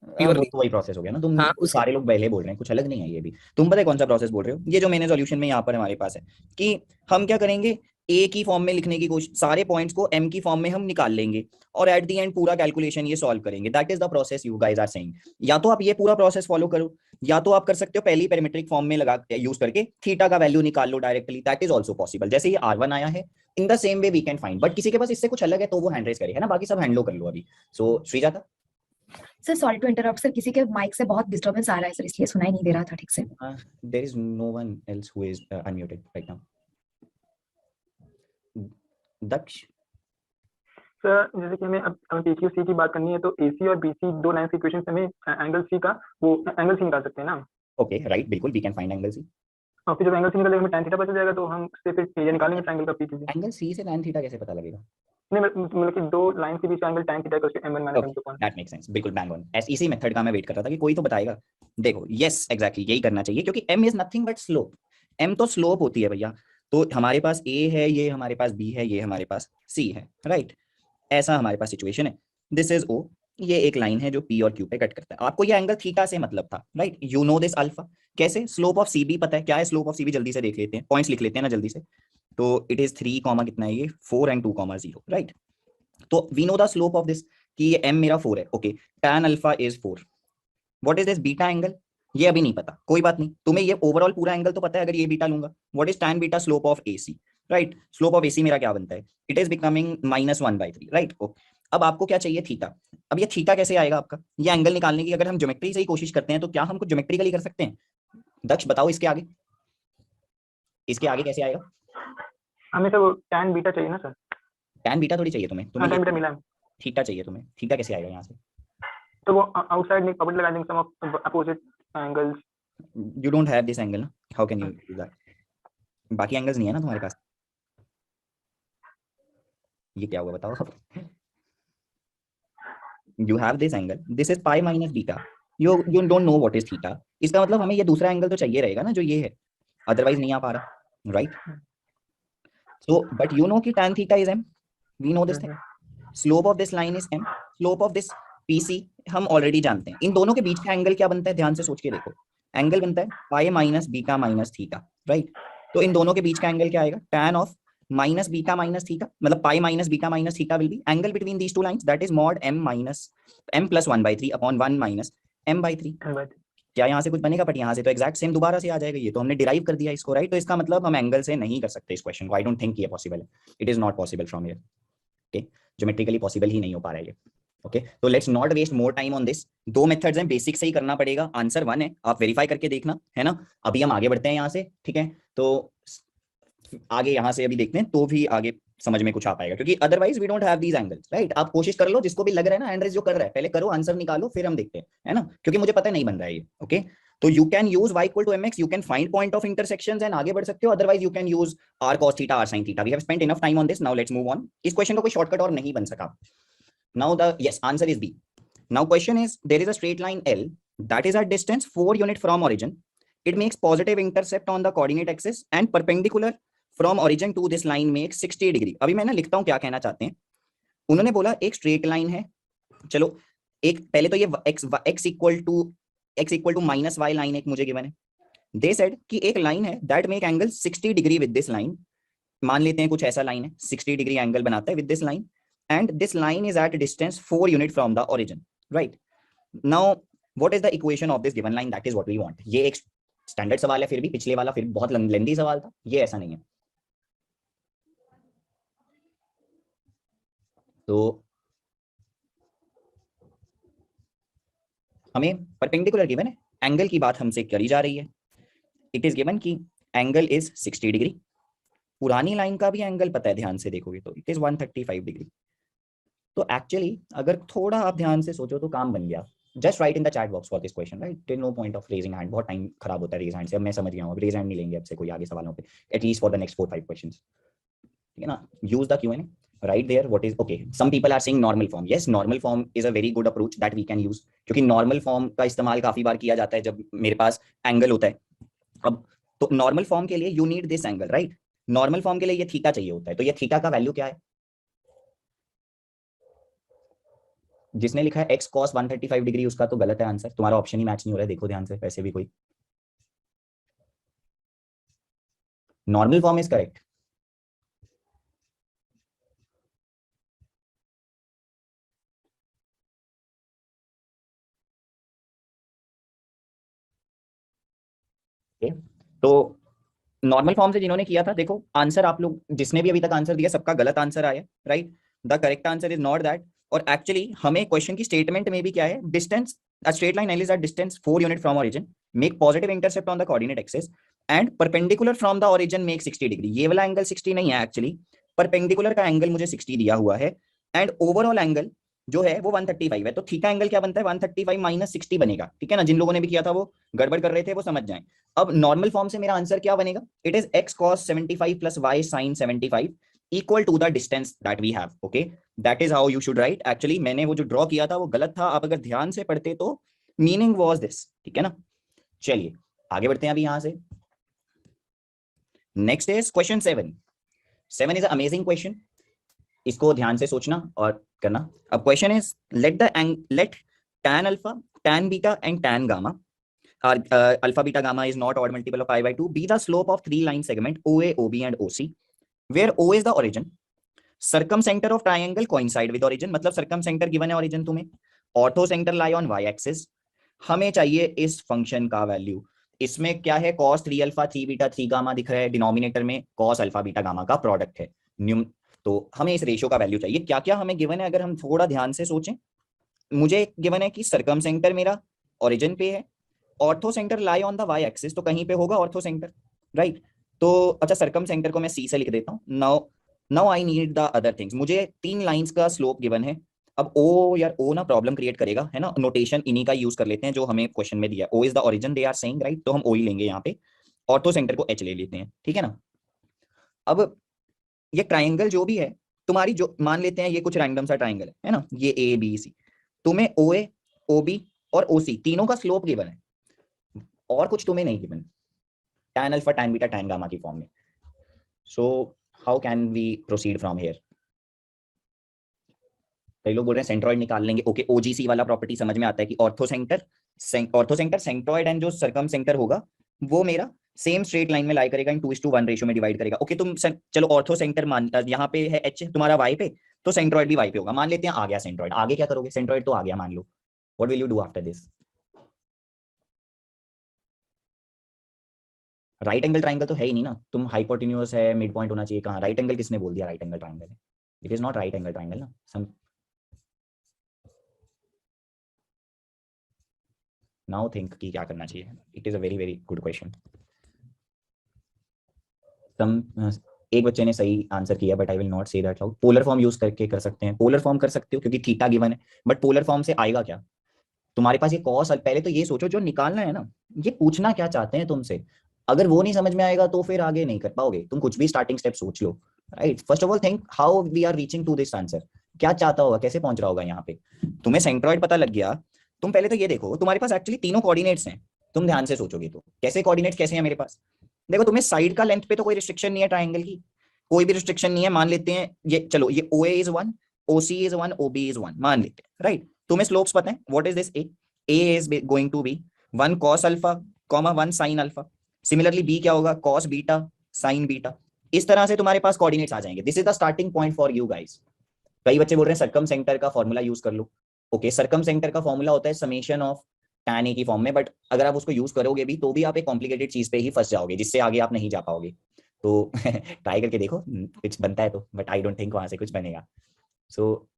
प्योरली। वही प्रोसेस हो गया ना, तुम हाँ, सारे लोग पहले बोल रहे हैं, कुछ अलग नहीं है ये भी। तुम पता है कौन सा प्रोसेस बोल रहे हो, ये जो मैंने सॉल्यूशन में यहाँ पर हमारे पास है कि हम क्या करेंगे, ए की फॉर्म में लिखने की कोशिश, सारे पॉइंट्स को एम की फॉर्म में हम निकाल लेंगे और एट द एंड पूरा कैलकुलेशन ये सॉल्व करेंगे। That is the process you guys are saying. या तो आप ये पूरा प्रोसेस फॉलो करो, या तो आप कर सकते हो पहली पैरामीट्रिक फॉर्म में लगा यूज करके थीटा का वैल्यू निकाल लो directly, that is also possible. जैसे ये R1 आया है, in the same way we can find, but किसी के पास इससे कुछ अलग है तो वो हैंड रेज करे, है ना, बाकी सब हैंडलो कर लो अभी। So Srijata sir sorry to interrupt sir, किसी के माइक से बहुत डिस्टरबेंस आ रहा है सर, इसलिए सुनाई नहीं दे रहा था ठीक से। There is no one else who is unmuted right now. Daksh sir, जैसे कि हमें अब PQ C की बात करनी है, तो AC और BC दो लाइन के इक्वेशन से हमें एंगल C का वो एंगल C निकाल सकते हैं ना। ओके राइट, बिल्कुल we can find angle C। और फिर जब एंगल C निकल जाएगा हमें tan थीटा पता जाएगा, तो हम उससे फिर एरिया निकालेंगे ट्रायंगल का PQ। एंगल C से tan थीटा कैसे पता लगेगा? नहीं, मतलब कि दो लाइन के बीच का एंगल tan थीटा का m1 - m2 कोण। दैट मेक्स सेंस, बिल्कुल बैंग ऑन। इसी मेथड का मैं वेट कर रहा था कि कोई तो बताएगा। देखो यस एग्जैक्टली यही करना चाहिए, क्योंकि m is nothing but slope. m तो स्लोप होती है भैया। तो हमारे पास A है, ये हमारे पास B है, ये हमारे पास C है, राइट। ऐसा हमारे पास सिचुएशन है। दिस इज O, ये एक लाइन है जो P और Q पे कट करता है। आपको ये एंगल थीटा से मतलब था, right. You know this alpha. कैसे? स्लोप ऑफ CB पता है। क्या है स्लोप ऑफ CB? जल्दी से देख लेते हैं, पॉइंट्स लिख लेते हैं ना जल्दी से। तो इट इज 3, कितना है ये 4 and 2, 0, राइट। तो we know the slope of this कि ये m मेरा 4 है, okay. tan alpha is 4। What is this beta angle? ये अभी नहीं पता, कोई बात नहीं। तुम्हें ये ओवरऑल पूरा एंगल तो पता है अगर ये बीटा लूंगा। What is tan beta? Slope of AC, right. Slope of AC मेरा क्या बनता है? It is becoming -1/3, right. अब आपको क्या चाहिए? थीटा। अब ये थीटा कैसे आएगा आपका? ये एंगल निकालने की अगर हम ज्योमेट्री से ही कोशिश करते हैं तो क्या हम कुछ ज्योमेट्रिकली कर सकते हैं? दक्ष बताओ इसके आगे, इसके आगे कैसे आएगा? हमें तो tan बीटा चाहिए ना सर। tan बीटा थोड़ी चाहिए तुम्हें, tan बीटा मिला है। थीटा चाहिए तुम्हें। थीटा कैसे आएगा यहाँ से? तो वो आउटसाइड में प्रॉपर्टी लगा देंगे, sum of opposite angles. You don't have this angle, how can you do that? बाकी एंगल्स नहीं है ना तुम्हारे पास। ये क्या हुआ बताओ? you have this angle, this is pi minus beta, you don't know what is theta, इसका मतलब हमें ये दूसरा एंगल तो चाहिए रहेगा ना जो ये है, अदरवाइज नहीं आ पा रहा, right? So but you know कि tan theta is m, we know this thing, slope of this line is m, slope of this PC हम ऑलरेडी जानते हैं। इन दोनों के बीच का एंगल क्या बनता है, ध्यान से सोच के देखो, एंगल बनता है pi minus beta minus theta, right? तो इन दोनों के बीच का एंगल क्या आएगा, tan of minus beta minus theta, मतलब pi minus beta minus theta will be angle between these two lines, that is mod m minus m plus 1/3 upon 1 minus m/3। क्या यहाँ से कुछ बनेगा? बट यहाँ से तो एग्जैक्ट सेम दोबारा से आ जाएगा, ये तो हमने डिराइव कर दिया इसको, राइट? तो इसका मतलब हम एंगल से नहीं कर सकते इस क्वेश्चन को, आई डोंट थिंक ये पॉसिबल है, it is not possible from here, okay? Geometrically possible ही नहीं हो पा रहा है ये, ओके? तो let's not waste more time on this, दो मेथड्स हैं, बेसिक से ही करना पड़ेगा, आंसर 1 है, आप वेरीफाई करके देखना, है ना? अभी हम आगे बढ़ते हैं यहाँ से, ठीक है? तो आगे यहाँ से अभी देखते हैं तो भी आगे समझ में कुछ आ पाएगा, क्योंकि otherwise we don't have these angles, right? आप कोशिश कर लो, जिसको भी लग रहा है ना एंड्रेस जो कर रहा है, पहले करो, आंसर निकालो, फिर हम देखते हैं, है ना? क्योंकि मुझे पता नहीं बन रहा है ये, ओके? तो you can use y equal to mx, you can find point of intersections and आगे बढ़ सकते हो, otherwise you can use r cos theta r sin theta. We have spent enough time on this, now let's move on. इस question का कोई shortcut और नहीं बन सका। Now the yes answer is B. Now question is there is a straight line L that is at distance 4 unit from origin. It makes positive intercept on the coordinate axis and perpendicular from origin to this line makes 60 degree। अभी मैं ना लिखता हूँ क्या कहना चाहते हैं। उन्होंने बोला एक स्ट्रेट लाइन है, चलो एक पहले तो ये x equal to minus y line एक मुझे गिवन है। दे सेड कि एक लाइन है that make angle 60 degree with this line, मान लेते हैं कुछ ऐसा लाइन है 60 डिग्री एंगल बनाता है with this line, and this line is at distance 4 unit from the origin, right? Now what is the equation of this given line, that is what we want. ये एक standard सवाल है, फिर भी पिछले वाला फिर बहुत लेंथी सवाल था, ये ऐसा नहीं है। तो हमें परपेंडिकुलर गिवन है, एंगल की बात हमसे करी जा रही है। इट इज गिवन कि एंगल इज 60 डिग्री, पुरानी लाइन का भी एंगल पता है, ध्यान से देखोगे तो इट इज 135 डिग्री। तो एक्चुअली अगर थोड़ा आप ध्यान से सोचो तो काम बन गया। Just write in the chat box for this question, right? There no point of raising hand, बहुत टाइम खराब होता है रेज हैंड से। अब मैं समझ गया हूं, अब रेज हैंड नहीं लेंगे अब से कोई आगे सवालों पे, at least for the next 4-5 questions, ठीक है ना? Use the Q&A, right there what is okay, some people are saying normal form, yes normal form is a very good approach that we can use, क्योंकि normal form का इस्तेमाल काफी बार किया जाता है जब मेरे पास एंगल होता है। अब तो नॉर्मल फॉर्म के लिए you need this angle, right? Normal form के लिए ये थीटा चाहिए होता है, तो ये थीटा का वैल्यू क्या है? जिसने लिखा है x cos 135 डिग्री उसका तो गलत है आंसर, तुम्हारा ऑप्शन ही मैच नहीं हो रहा है, देखो ध्यान से। वैसे भी कोई नॉर्मल फॉर्म इज करेक्ट। तो नॉर्मल फॉर्म से जिन्होंने किया था, देखो आंसर आप लोग जिसने भी अभी तक आंसर दिया सबका गलत आंसर आया, right? The correct answer is not that. और एक्चुअली हमें क्वेश्चन की स्टेटमेंट में भी क्या है, distance a straight line L is at distance 4 unit from origin, make positive intercept on the coordinate axis and perpendicular from the origin make 60 degree. ये वाला angle 60 नहीं है एक्चुअली, परपेंडिकुलर का एंगल मुझे 60 दिया हुआ है, एंड ओवरऑल एंगल जो है वो 135 है। तो थीटा एंगल क्या बनता है, 135 माइनस 60 बनेगा, ठीक है ना? जिन लोगों ने भी किया था वो गड़बड़ कर रहे थे वो समझ जाएं। अब नॉर्मल फॉर्म से मेरा आंसर क्या बनेगा, it is x cos 75 plus y sin 75 equal to the distance that we have, okay? That is how you should write. Actually मैंने वो जो ड्रॉ किया था वो गलत था, आप अगर ध्यान से पढ़ते तो मीनिंग वाज दिस, ठीक है ना? चलिए आगे बढ़ते हैं अभी यहाँ से। Next is question 7 is amazing question, इसको ध्यान से सोचना और करना। अब question is let tan alpha, tan beta and tan gamma alpha beta gamma is not odd multiple of pi by 2 be the slope of 3 line segment OA OB and OC where O is the origin, circumcenter of triangle coincide with origin, मतलब circumcenter given है origin तुम्हें, orthocenter lie on y axis। हमें चाहिए इस function का value. इसमें क्या है, cos 3 अल्फा 3 बीटा 3 गामा दिख रहा है, डिनोमिनेटर में cos अल्फा बीटा गामा का प्रोडक्ट है न्यूम। तो हमें इस रेशियो का वैल्यू चाहिए। क्या क्या हमें गिवन है अगर हम थोड़ा ध्यान से सोचें, मुझे गिवन है कि सर्कमसेंटर मेरा ओरिजिन पे है, orthocentre lie on the y axis, तो कहीं पे होगा ऑर्थो सेंटर, राइट? तो अच्छा सर्कम सेंटर को मैं सी से लिख देता हूँ। Now I need the other things. मुझे 3 लाइंस का स्लोप गिवन है। अब ओ यार ओ ना प्रॉब्लम क्रिएट करेगा, है ना? नोटेशन इन्हीं का यूज कर लेते हैं जो हमें क्वेश्चन में दिया। O is the origin they are saying, right? तो हम ओ ही लेंगे यहाँ पे, ऑर्थो सेंटर को एच ले लेते हैं, ठीक है ना? अब ये ट्राइंगल जो भी है तुम्हारी, जो मान लेते हैं ये कुछ रैंडम सा ट्राइंगल है ना, ये ए बी सी, तुम्हें OA, OB और OC तीनों का स्लोप गिवन है, और कुछ तुम्हें नहीं given, tan alpha, tan beta, tan gamma की फॉर्म में। So how can we proceed from here? कई लोग बोल रहे हैं सेंट्रॉइड निकाल लेंगे। ओके, OGC वाला प्रॉपर्टी समझ में आता है कि ऑर्थोसेंटर सेंट्रॉइड एंड जो सर्कम सेंटर होगा वो मेरा सेम स्ट्रेट लाइन में लाई करेगा, इन 2:1 रेशियो में डिवाइड करेगा। ओके, तुम चलो ऑर्थो सेंटर मान, यहाँ पे है H तुम्हारा Y पे, तो सेंट्रॉइड भी Y पे होगा, मान लेते हैं आ गया सेंट्रॉइड। आगे क्या करोगे? सेंट्रॉइड तो आ गया मान लो, what will you do after this? Right angle triangle तो है ही नहीं ना, तुम हाइपोटेन्यूज है, मिड पॉइंट होना चाहिए, कहाँ राइट एंगल? किसने बोल दिया राइट एंगल ट्राइंगल है? It is not right angle triangle ना। नाउ थिंक कि क्या करना चाहिए। It is a very very good question. एक बच्चे ने सही आंसर किया, but I will not say that loud. Polar form use करके कर सकते हैं, पोलर फॉर्म कर सकते हो क्योंकि थीटा गिवन है, बट पोलर फॉर्म से आएगा क्या तुम्हारे पास? ये कॉस, पहले तो ये सोचो जो निकालना है ना, ये पूछना क्या चाहते हैं तुमसे। अगर वो नहीं समझ में आएगा तो फिर आगे नहीं कर पाओगे। तुम कुछ भी स्टार्टिंग स्टेप सोच लो, right? First of all think how we are reaching to this answer, क्या चाहता होगा, कैसे पहुंच रहा होगा यहाँ पे। तुम्हें सेंट्रॉइड पता लग गया, तुम पहले तो ये देखो तुम्हारे पास एक्चुअली तीनों कोऑर्डिनेट्स हैं। तुम ध्यान से सोचोगे तो कैसे कोऑर्डिनेट्स कैसे हैं मेरे पास? देखो, तुम्हें साइड का लेंथ पे तो कोई रिस्ट्रिक्शन नहीं है, ट्राइंगल की कोई भी रिस्ट्रिक्शन नहीं है। मान लेते हैं ये, चलो ये OA is 1, OC is 1, OB is 1 मान लेते हैं, राइट? तुम्हें स्लोप्स पता है, what is this? A is going to be 1 cos alpha, 1 sin alpha. Similarly B क्या होगा? cos beta, sin beta. इस तरह से तुम्हारे पास कोऑर्डिनेट्स आ जाएंगे। This is the starting point for you guys. कई बच्चे बोल रहे हैं सर्कम सेंटर का फॉर्मूला यूज कर लो। ओके, सर्कम सेंटर का फॉर्मूला होता है समेशन ऑफ tan A की फॉर्म में, बट अगर आप उसको यूज करोगे भी तो भी आप एक कॉम्प्लिकेटेड चीज पे ही फंस जाओगे, जिससे आगे आप नहीं जा पाओगे। तो ट्राई करके देखो कुछ बनता है तो, बट आई डोंट थिंक वहां से कुछ बनेगा। सो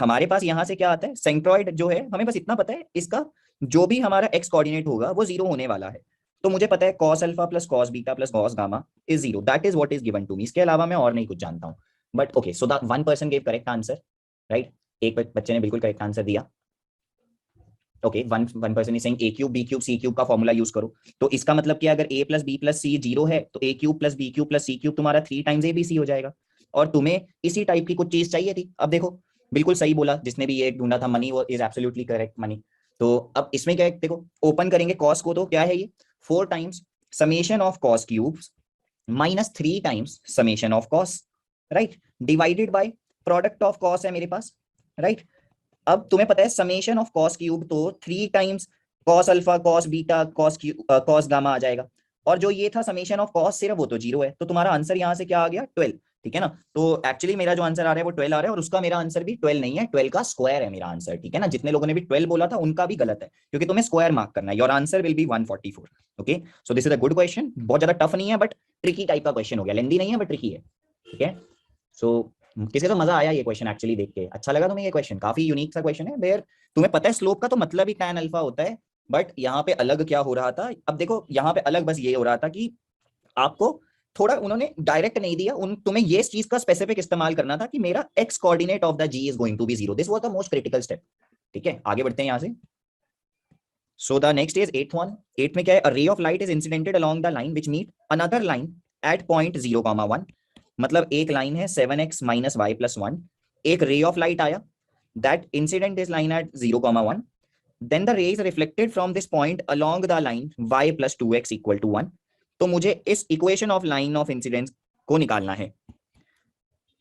हमारे पास यहाँ से क्या आता है? सेंट्रॉइड जो है, हमें बस इतना पता है इसका जो भी हमारा x कोऑर्डिनेट होगा वो 0 होने वाला है। तो मुझे पता है cos alpha plus cos beta plus cos gamma is 0। That is what is given to me. इसके अलावा मैं और नहीं कुछ जानता हूँ। But okay, so the 1 person gave correct answer, right? एक बच्चे ने बिल्कुल करेक्ट आंसर दिया। Okay, one person is saying a cube b cube c cube का फॉर्मूला यूज करो। तो इसका मतलब क्या, अगर a plus b plus c 0 है तो a cube plus b cube plus c cube तुम्हारा 3 टाइम्स abc हो जाएगा। और तुम्हें इसी टाइप की कुछ चीज चाहिए थी। अब देखो, बिल्कुल सही बोला जिसने भी ये ढूंढा था, मनी, वो इज एब्सोल्युटली करेक्ट, मनी। तो अब इसमें क्या है, देखो ओपन करेंगे कॉस को, तो क्या है ये 4 times summation of cos cube minus 3 times summation of cos, right? Divided by product of cos है मेरे पास, राइट? अब तुम्हें पता है समेशन ऑफ कॉस क्यूब तो 3 times cos alpha, cos beta, cos gamma आ जाएगा। और जो ये था समेशन ऑफ कॉस सिर्फ, वो तो 0 है। तो तुम्हारा आंसर यहाँ से क्या आ गया? 12, ठीक है ना? तो एक्चुअली मेरा जो आंसर आ रहा है वो 12 आ रहा है, और उसका मेरा आंसर भी 12 नहीं है, 12 का स्क्वायर है मेरा आंसर, ठीक है ना? जितने लोगों ने भी 12 बोला था उनका भी गलत है, क्योंकि तुम्हें स्क्वायर मार्क करना है। Your answer will be 144। Okay, so this is a good question. बहुत ज्यादा टफ नहीं है, बट ट्रिकी टाइप का क्वेश्चन हो गया। लेंदी नहीं है बट ट्रिकी है, ठीक है? सो किसी को मजा आया ये क्वेश्चन एक्चुअली देख के? अच्छा लगा तुम्हें ये क्वेश्चन? काफी यूनिक सा क्वेश्चन है, वेयर तुम्हें पता है स्लोप का तो मतलब ही tan अल्फा होता है, बट यहाँ पे अलग क्या हो रहा था? अब देखो यहाँ पे अलग बस ये हो रहा था कि आपको थोड़ा उन्होंने डायरेक्ट नहीं दिया, तुम्हें ये चीज का स्पेसिफिक इस्तेमाल करना था कि मेरा x coordinate of the g is going to be 0। This was the most critical step, ठीक है? आगे बढ़ते हैं यहाँ से। So the next is 8th one। 8th में क्या है? A ray of light is incidented along the line which meet another line at point 0,1। मतलब एक लाइन है 7x minus y plus 1, एक रे ऑफ लाइट आया, that incident is line at 0,1, then the ray is reflected from this point along the line y plus 2x equal to 1। तो मुझे इस equation of line of incidence को निकालना है।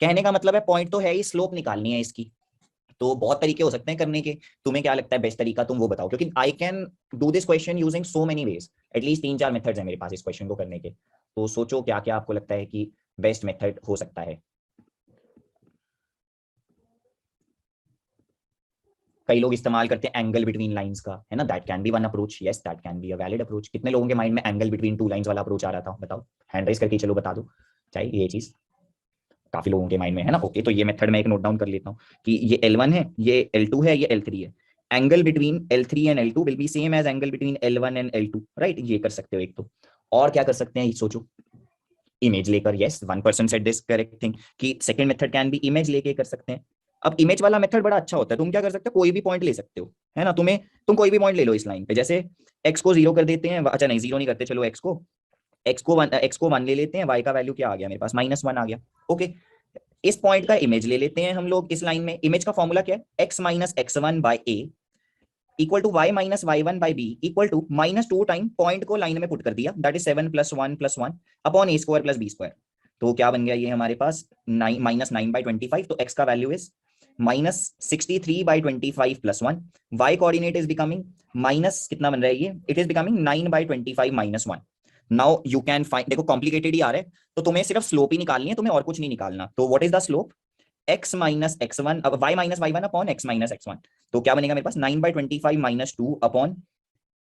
कहने का मतलब है पॉइंट तो है ही, स्लोप निकालनी है इसकी। तो बहुत तरीके हो सकते हैं करने के, तुम्हें क्या लगता है बेस्ट तरीका, तुम वो बताओ, क्योंकि I can do this question using so many ways. At least 3-4 methods हैं मेरे पास इस क्वेश्चन को करने के। तो सोचो क्या क्या आपको लगता है कि बेस्ट मेथड हो सकता है। कई लोग इस्तेमाल करते हैं एंगल बिटवीन लाइंस का, है ना? That can be one approach. Yes, that can be a valid approach. कितने लोगों के माइंड में एंगल बिटवीन 2 लाइंस वाला अप्रोच आ रहा था? बताओ, हैंड रेज करके चलो बता दो। चाहिए ये चीज काफी लोगों के माइंड में है ना? ओके, तो ये मेथड मैं एक नोट डाउन कर लेता हूँ कि ये L1 है, ये L2 है, ये L3 है। Angle between L3 and L2 will be same as angle between L1 and L2, right? ये कर सकते हो एक तो। और क्या कर सकते हैं सोचो, इमेज लेकर। Yes, 1 person said this correct thing कि second method can be image लेके कर सकते हैं। अब इमेज वाला मेथड बड़ा अच्छा होता है। तुम क्या कर सकते हो, कोई भी पॉइंट ले सकते हो, है ना? तुम कोई भी पॉइंट ले लो इस लाइन पे। जैसे x को 0 कर देते हैं, अच्छा नहीं 0 नहीं करते, चलो x को 1 ले लेते हैं। y का वैल्यू क्या आ गया मेरे पास? -1 आ गया। ओके, इस पॉइंट का इमेज ले लेते हैं हम लोग इस लाइन में। इमेज का फॉर्मूला क्या है, x minus x1 by a equal to y minus y1 by b equal to -2 time point को लाइन में पुट कर दिया, that is 7 + 1 + 1 upon a square plus b square. तो क्या बन गया ये हमारे पास -9/25, तो x का value is -63/25 + 1, y coordinate is becoming minus कितना बन रहा है ये, it is becoming 9/25 - 1। Now you can find, देखो कॉम्प्लिकेटेड ही आ रहा है तो तुम्हें सिर्फ स्लोप ही निकालनी है, तुम्हें और कुछ नहीं निकालना। तो what is the slope, x minus x1 अब y minus y1 upon x minus x1। तो क्या बनेगा मेरे पास 9/25 - 2 अपॉन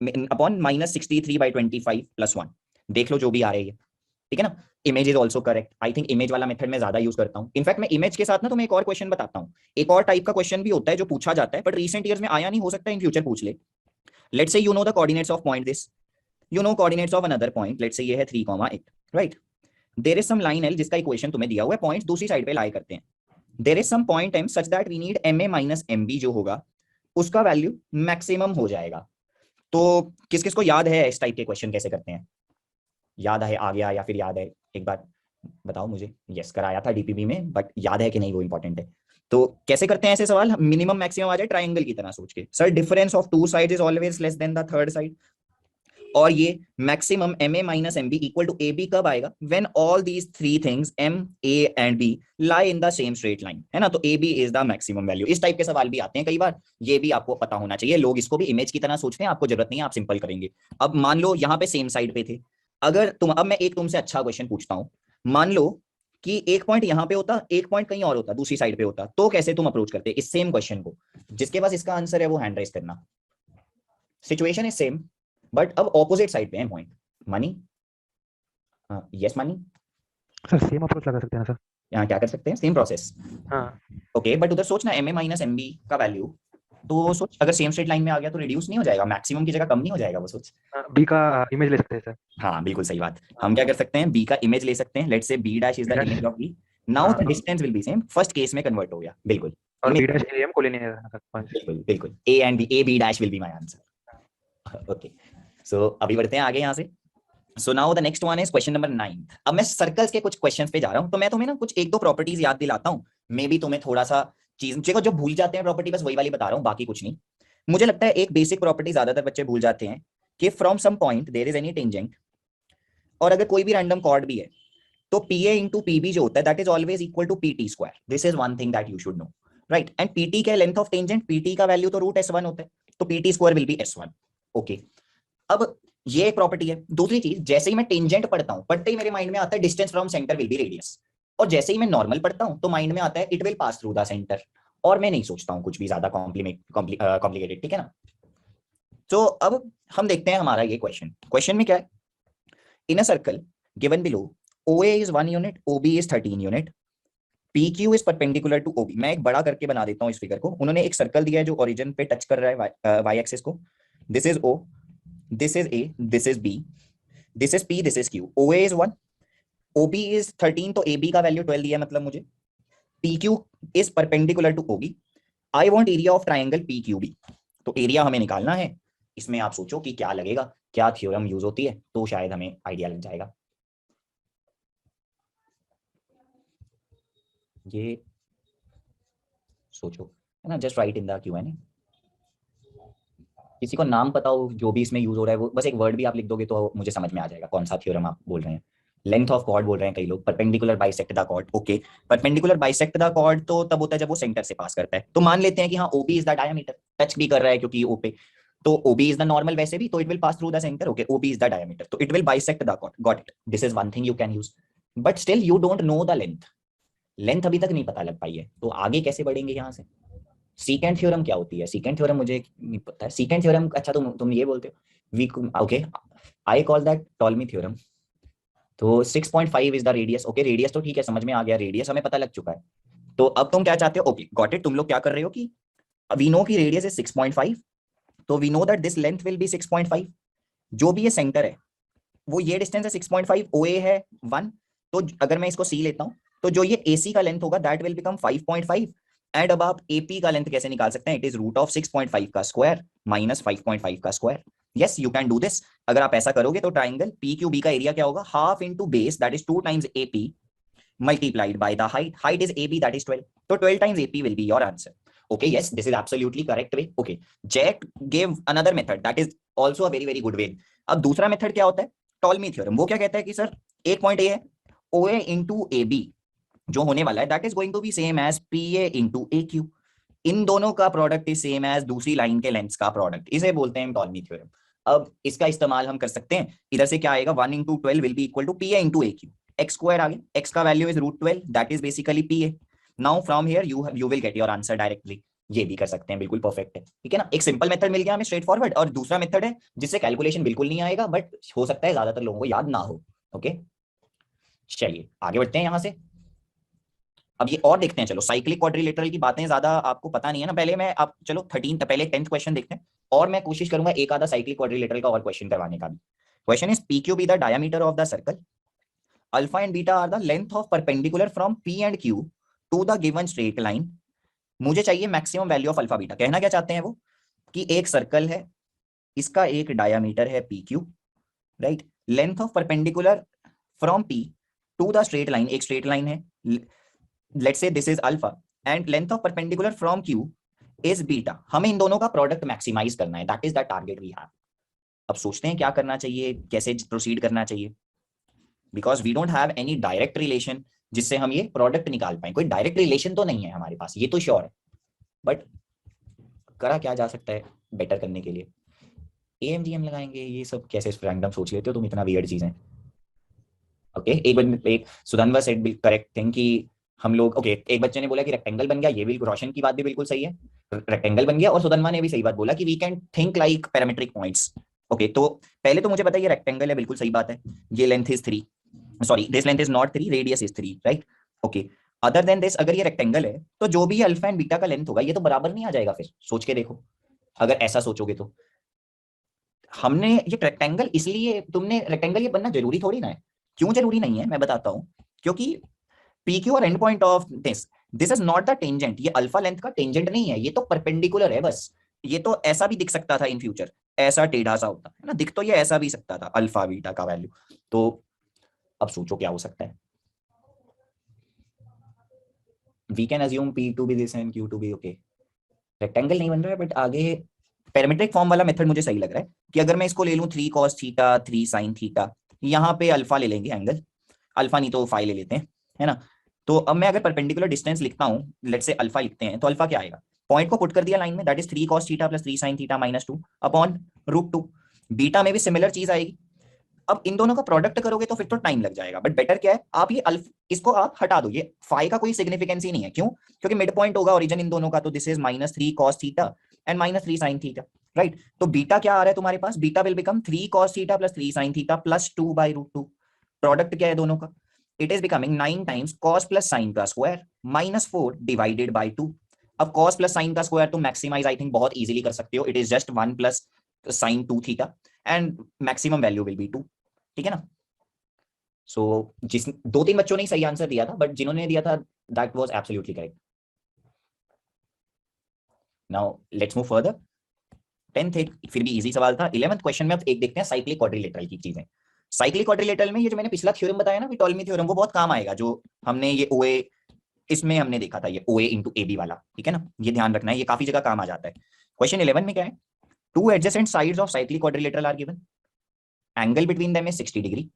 -63/25 + 1। देख लो जो भी आ रही है, ठीक है ना। Image is also correct, I think image वाला मेथड मैं ज्यादा यूज करता हूँ। इनफैक्ट मैं इमेज के साथ ना तुम्हें एक और क्वेश्चन बताता हूँ, एक और टाइप का क्वेश्चन भी होता है जो पूछा जाता है बट रिसेंट ईयर्स में आया नहीं, हो सकता है इन फ्यूचर पूछ ले। Let's say you know the coordinates of point this, you know coordinates of another point, let's say ये है 3,8, right? There is some line L जिसका इक्वेशन तुम्हें दिया हुआ है, पॉइंट दूसरी साइड पे लाए करते हैं। There is some point M such that we need MA minus MB जो होगा उसका वैल्यू मैक्सिमम हो जाएगा। तो किस किस को याद है इस टाइप के क्वेश्चन कैसे करते हैं, याद है आ गया या फिर याद है, एक बार बताओ मुझे। यस कराया था डीपीबी में, बट याद है कि नहीं वो इंपॉर्टेंट है। तो कैसे करते हैं ऐसे सवाल, मिनिमम मैक्सिमम आ जाए ट्राइंगल की तरह सोच के, sir difference of two side is always less than the third side, और ये maximum MA minus MB equal to AB कब आएगा, when all these three things M, A and B lie in the same straight line, है ना। तो AB is the maximum value. इस type के सवाल भी आते हैं कई बार, ये भी आपको पता होना चाहिए। लोग इसको भी इमेज की तरह सोचते हैं, आपको जरूरत नहीं है, आप सिंपल करेंगे। अब मान लो यहाँ पे सेम साइड पे थे, अगर तुम, अब मैं एक तुमसे अच्छा क्वेश्चन पूछता हूँ, मान लो कि एक पॉइंट यहाँ पे होता, एक पॉइंट कहीं और होता, दूसरी साइड पे होता, तो कैसे तुम अप्रोच करते इस सेम क्वेश्चन को। जिसके पास इसका आंसर है वो हैंड रेज करना। सिचुएशन इज सेम बट अब ऑपोजिट साइड पे है point. Money, yes money sir same approach लगा सकते हैं ना सर, यहाँ क्या कर सकते हैं, सेम प्रोसेस। हाँ ओके बट उधर सोचना MA माइनस MB का वैल्यू, तो सोच अगर सेम स्ट्रेट लाइन में आ गया तो रिड्यूस नहीं हो जाएगा, मैक्सिमम की जगह कम नहीं हो जाएगा वो, सोच। बी का इमेज ले सकते हैं सर। हाँ बिल्कुल सही बात, हम क्या कर सकते हैं, B का इमेज ले सकते हैं। Let's say B' is the image of B, now the distance will be same, first case में कन्वर्ट हो गया बिल्कुल, और B' के लिए हमको लेने हैं सर पॉइंट। बिल्कुल बिल्कुल, A and B, A B' will be my answer. Okay so अभी बढ़ते हैं आगे यहाँ से। So now the next one is question number 9। अब मैं सर्कल्स के कुछ क्वेश्चंस पे जा रहा हूँ, तो मैं तुम्हें ना कुछ एक दो प्रॉपर्टीज याद दिलाता हूँ, मे बी तुम्हें थोड़ा सा चीज देखो जो भूल जाते हैं प्रॉपर्टी, बस वही वाली बता रहा हूँ, बाकी कुछ नहीं। मुझे लगता है एक बेसिक प्रॉपर्टी ज्यादातर बच्चे भूल जाते हैं कि from some point there is any tangent, और अगर कोई भी रैंडम कॉर्ड भी है तो PA इंटू PB जो होता है that is always equal to PT square. This is one thing that you should know, right. And PT क्या, लेंथ ऑफ टेंजेंट, PT का वैल्यू तो √S1 होता है, तो PT square will be S1। Okay अब ये एक प्रॉपर्टी है। दूसरी चीज, जैसे ही मैं टेंजेंट पढ़ता हूं, पढ़ते ही मेरे माइंड में आता है distance from centre will be radius, और जैसे ही मैं नॉर्मल पढ़ता हूं तो माइंड में आता है it will pass through the centre, और मैं नहीं सोचता हूं कुछ भी ज्यादा कॉम्प्लिकेटेड, ठीक है ना। तो अब हम देखते हैं हमारा ये क्वेश्चन में क्या है, in a circle given below OA is 1 unit, OB is 13 unit, PQ is perpendicular to OB। मैं एक बड़ा करके बना देता हूं इस फिगर को। उन्होंने एक सर्कल दिया है जो ओरिजिन पे टच कर रहा है y एक्सिस को, this is O, this is A, this is B, this is P, this is Q. OA is 1, OB is 13, तो AB का वैल्यू 12 दिया है मतलब मुझे। PQ is perpendicular to OB. I want area of triangle PQB. तो area हमें निकालना है। इसमें आप सोचो कि क्या लगेगा, क्या थ्योरम यूज होती है, तो शायद हमें आइडिया लग जाएगा। ये सोचो, है ना, just write in the Q&A। किसी को नाम पता हो जो भी इसमें यूज हो रहा है, वो बस एक वर्ड भी आप लिख दोगे तो मुझे समझ में आ जाएगा कौन सा थ्योरम आप बोल रहे हैं। लेंथ ऑफ कॉर्ड बोल रहे हैं कई लोग, perpendicular bisect the chord. Okay perpendicular bisect the chord तो तब होता है जब वो सेंटर से पास करता है, तो मान लेते हैं कि हाँ OB is the diameter, touch भी कर रहा है क्योंकि O पे, तो OB इज द नॉर्मल वैसे भी, तो it will pass through the centre. Okay OB is the diameter, तो it will bisect the chord, got it. This is one thing you can use, but still you don't know the length अभी तक नहीं पता लग पाई है, तो आगे कैसे बढ़ेंगे यहाँ से। सीकेंट थ्योरम क्या होती है, सीकेंट थ्योरम मुझे नहीं पता है। सीकेंट थ्योरम, अच्छा तुम ये बोलते हो, okay I call that Ptolemy theorem. तो 6.5 is the radius. Okay radius तो ठीक है, समझ में आ गया, रेडियस हमें पता लग चुका है। तो अब तुम क्या चाहते हो, ओके गॉट इट। तुम लोग क्या कर रहे हो कि वी नो की रेडियस इज 6.5, तो we know that this length will be 6.5। जो भी ये सेंटर है वो ये डिस्टेंस है 6.5, OA है 1, तो अगर मैं इसको C लेता हूँ तो जो ये AC का लेंथ होगा दैट विल बिकम 5.5। एंड अब आप AP का लेंथ कैसे निकाल सकते हैं, इट इज √6.5 का स्क्वायर माइनस 5.5 का square. Yes you can do this. अगर आप ऐसा करोगे तो ट्राइंगल PQB का एरिया क्या होगा, half into base that is 2 times AP multiplied by the height. Height is AB, that is 12. So 12 times AP will be your answer. Okay, yes, this is absolutely correct way. Okay, Jack gave another method that is also a very very good way. अब दूसरा method क्या होता है, Ptolemy theorem. वो क्या कहता है कि सर एक पॉइंट ए है, OA into AB जो होने वाला है that is going to be same as PA into AQ. इन दोनों का प्रोडक्ट इज सेम एज दूसरी लाइन के लेंथ्स का प्रोडक्ट. इसे बोलते हैं टॉलमी थ्योरम. अब इसका इस्तेमाल हम कर सकते हैं. इधर से क्या आएगा, 1 into 12 will be equal to PA into AQ. x square आ गया, x का value is √12, that is basically PA. Now from here you will get your answer directly. ये भी कर सकते हैं, बिल्कुल परफेक्ट है. ठीक है ना, एक सिंपल मेथड मिल गया हमें स्ट्रेट फॉरवर्ड, और दूसरा मेथड है जिससे कैलकुलेशन बिल्कुल नहीं आएगा, बट हो सकता है ज्यादातर लोगों को याद ना हो. ओके, चलिए आगे बढ़ते हैं यहां से. अब ये और देखते हैं. चलो साइक्लिक क्वाड्रिलेटरल की बातें ज्यादा आपको पता नहीं है ना. पहले मैं आप चलो 10th क्वेश्चन देखते हैं, और मैं कोशिश करूंगा एक आधा साइक्लिक क्वाड्रिलेटरल का और क्वेश्चन करवाने का भी. Question is PQ be the diameter of the circle, alpha and beta are the length of perpendicular from P and Q to the given straight line. मुझे चाहिए maximum value of alpha beta. कहना क्या चाहते हैं वो, कि एक circle है, इसका एक डायमीटर है PQ, right. Length of perpendicular from P to the straight line, एक स्ट्रेट लाइन है, let's say this is alpha and length of perpendicular from Q is beta. हमें इन दोनों का प्रोडक्ट मैक्सिमाइज करना है, that is the target we have. अब सोचते हैं क्या करना चाहिए, कैसे प्रोसीड करना चाहिए, because we don't have any direct relation जिससे हम ये प्रोडक्ट निकाल पाए. कोई डायरेक्ट रिलेशन तो नहीं है हमारे पास, ये तो श्योर है, बट करा क्या जा सकता है बेटर करने के लिए. AMGM लगाएंगे, ये सब कैसे रैंडम सोच लेते हो तुम, इतना वियर्ड चीजें. ओके, एक सुधनवा सेड करेक्ट थिंग कि हम लोग, ओके, एक बच्चे ने बोला कि रेक्टेंगल बन गया. ये भी रोशन की बात भी बिल्कुल सही है, रेक्टेंगल बन गया. और सुधनवा ने भी सही बात बोला कि we can think like parametric points. Okay, तो पहले तो मुझे पता है ये रेक्टेंगल है, बिल्कुल सही बात है. ये length is 3, sorry this length is not 3, radius is 3, right. Okay, other than this अगर ये रेक्टेंगल है तो जो भी अल्फा एंड बीटा का लेंथ होगा ये तो बराबर नहीं आ जाएगा. फिर सोच के देखो, अगर ऐसा सोचोगे तो हमने ये रेक्टेंगल, इसलिए तुमने रेक्टेंगल ये बनना जरूरी थोड़ी ना है. क्यों जरूरी नहीं है मैं बताता हूँ. क्योंकि PQ और and point of this is not the tangent. ये अल्फा लेंथ का टेंजेंट नहीं है, ये तो परपेंडिकुलर है बस. ये तो ऐसा भी दिख सकता था इन फ्यूचर, ऐसा टेढ़ा सा होता है ना, दिख तो ये ऐसा भी सकता था अल्फा बीटा का वैल्यू. तो अब सोचो क्या हो सकता है. We can assume P to be this and Q to be okay. Rectangle नहीं बन रहा है, बट आगे पैरामीट्रिक फॉर्म वाला मेथड मुझे सही लग रहा है कि अगर मैं इसको ले लूं 3 cos थीटा 3 sin थीटा, यहाँ पे अल्फा ले लेंगे एंगल, अल्फा नहीं तो फाई ले लेते हैं, है ना. तो अब मैं अगर परपेंडिकुलर डिस्टेंस लिखता हूं, लेट्स से अल्फा लिखते हैं, तो अल्फा क्या आएगा, पॉइंट को पुट कर दिया लाइन में, that is 3 cos theta plus 3 sin theta minus 2 upon √2. Beta में भी सिमिलर चीज आएगी. अब इन दोनों का प्रोडक्ट करोगे तो फिर तो टाइम लग जाएगा, बट बेटर क्या है, आप ये इसको आप हटा दो, ये फाई का कोई सिग्निफिकेंस ही नहीं है. क्यों, क्योंकि मिड पॉइंट होगा ओरिजिन इन दोनों का, तो this is -3 cos theta and -3 sin theta, right. तो बीटा क्या आ रहा है तुम्हारे पास, beta will become 3 cos theta plus 3 sin theta plus 2/√2. Product क्या है दोनों का, it is becoming 9 times cos plus sin का स्क्वायर minus 4 divided by 2. अब cos plus sin का स्क्वायर तुम मैक्सिमाइज आई थिंक बहुत इजीली कर सकते हो. It is just 1 plus sin 2 theta and maximum value will be 2. ठीक है ना. सो जिस 2-3 बच्चों ने सही आंसर दिया था, बट जिन्होंने दिया था that was absolutely correct. Now let's move further. 10th एक फिर भी इजी सवाल था. 11th क्वेश्चन में अब एक देखते हैं साइक्लिक क्वाड्रिलेटरल की चीजें. साइक्लिक क्वाड्रिलेटरल में ये जो मैंने पिछला थ्योरम बताया ना, टॉलमी थ्योरम, वो बहुत काम आएगा. जो हमने ये OA, इसमें हमने देखा था ये OA into AB वाला. ठीक है ना, ये ध्यान रखना है, ये काफी जगह काम आ जाता है. क्वेश्चन 11 में क्या है, 2 adjacent sides of cyclic quadrilateral are given, angle between them is 60 degree,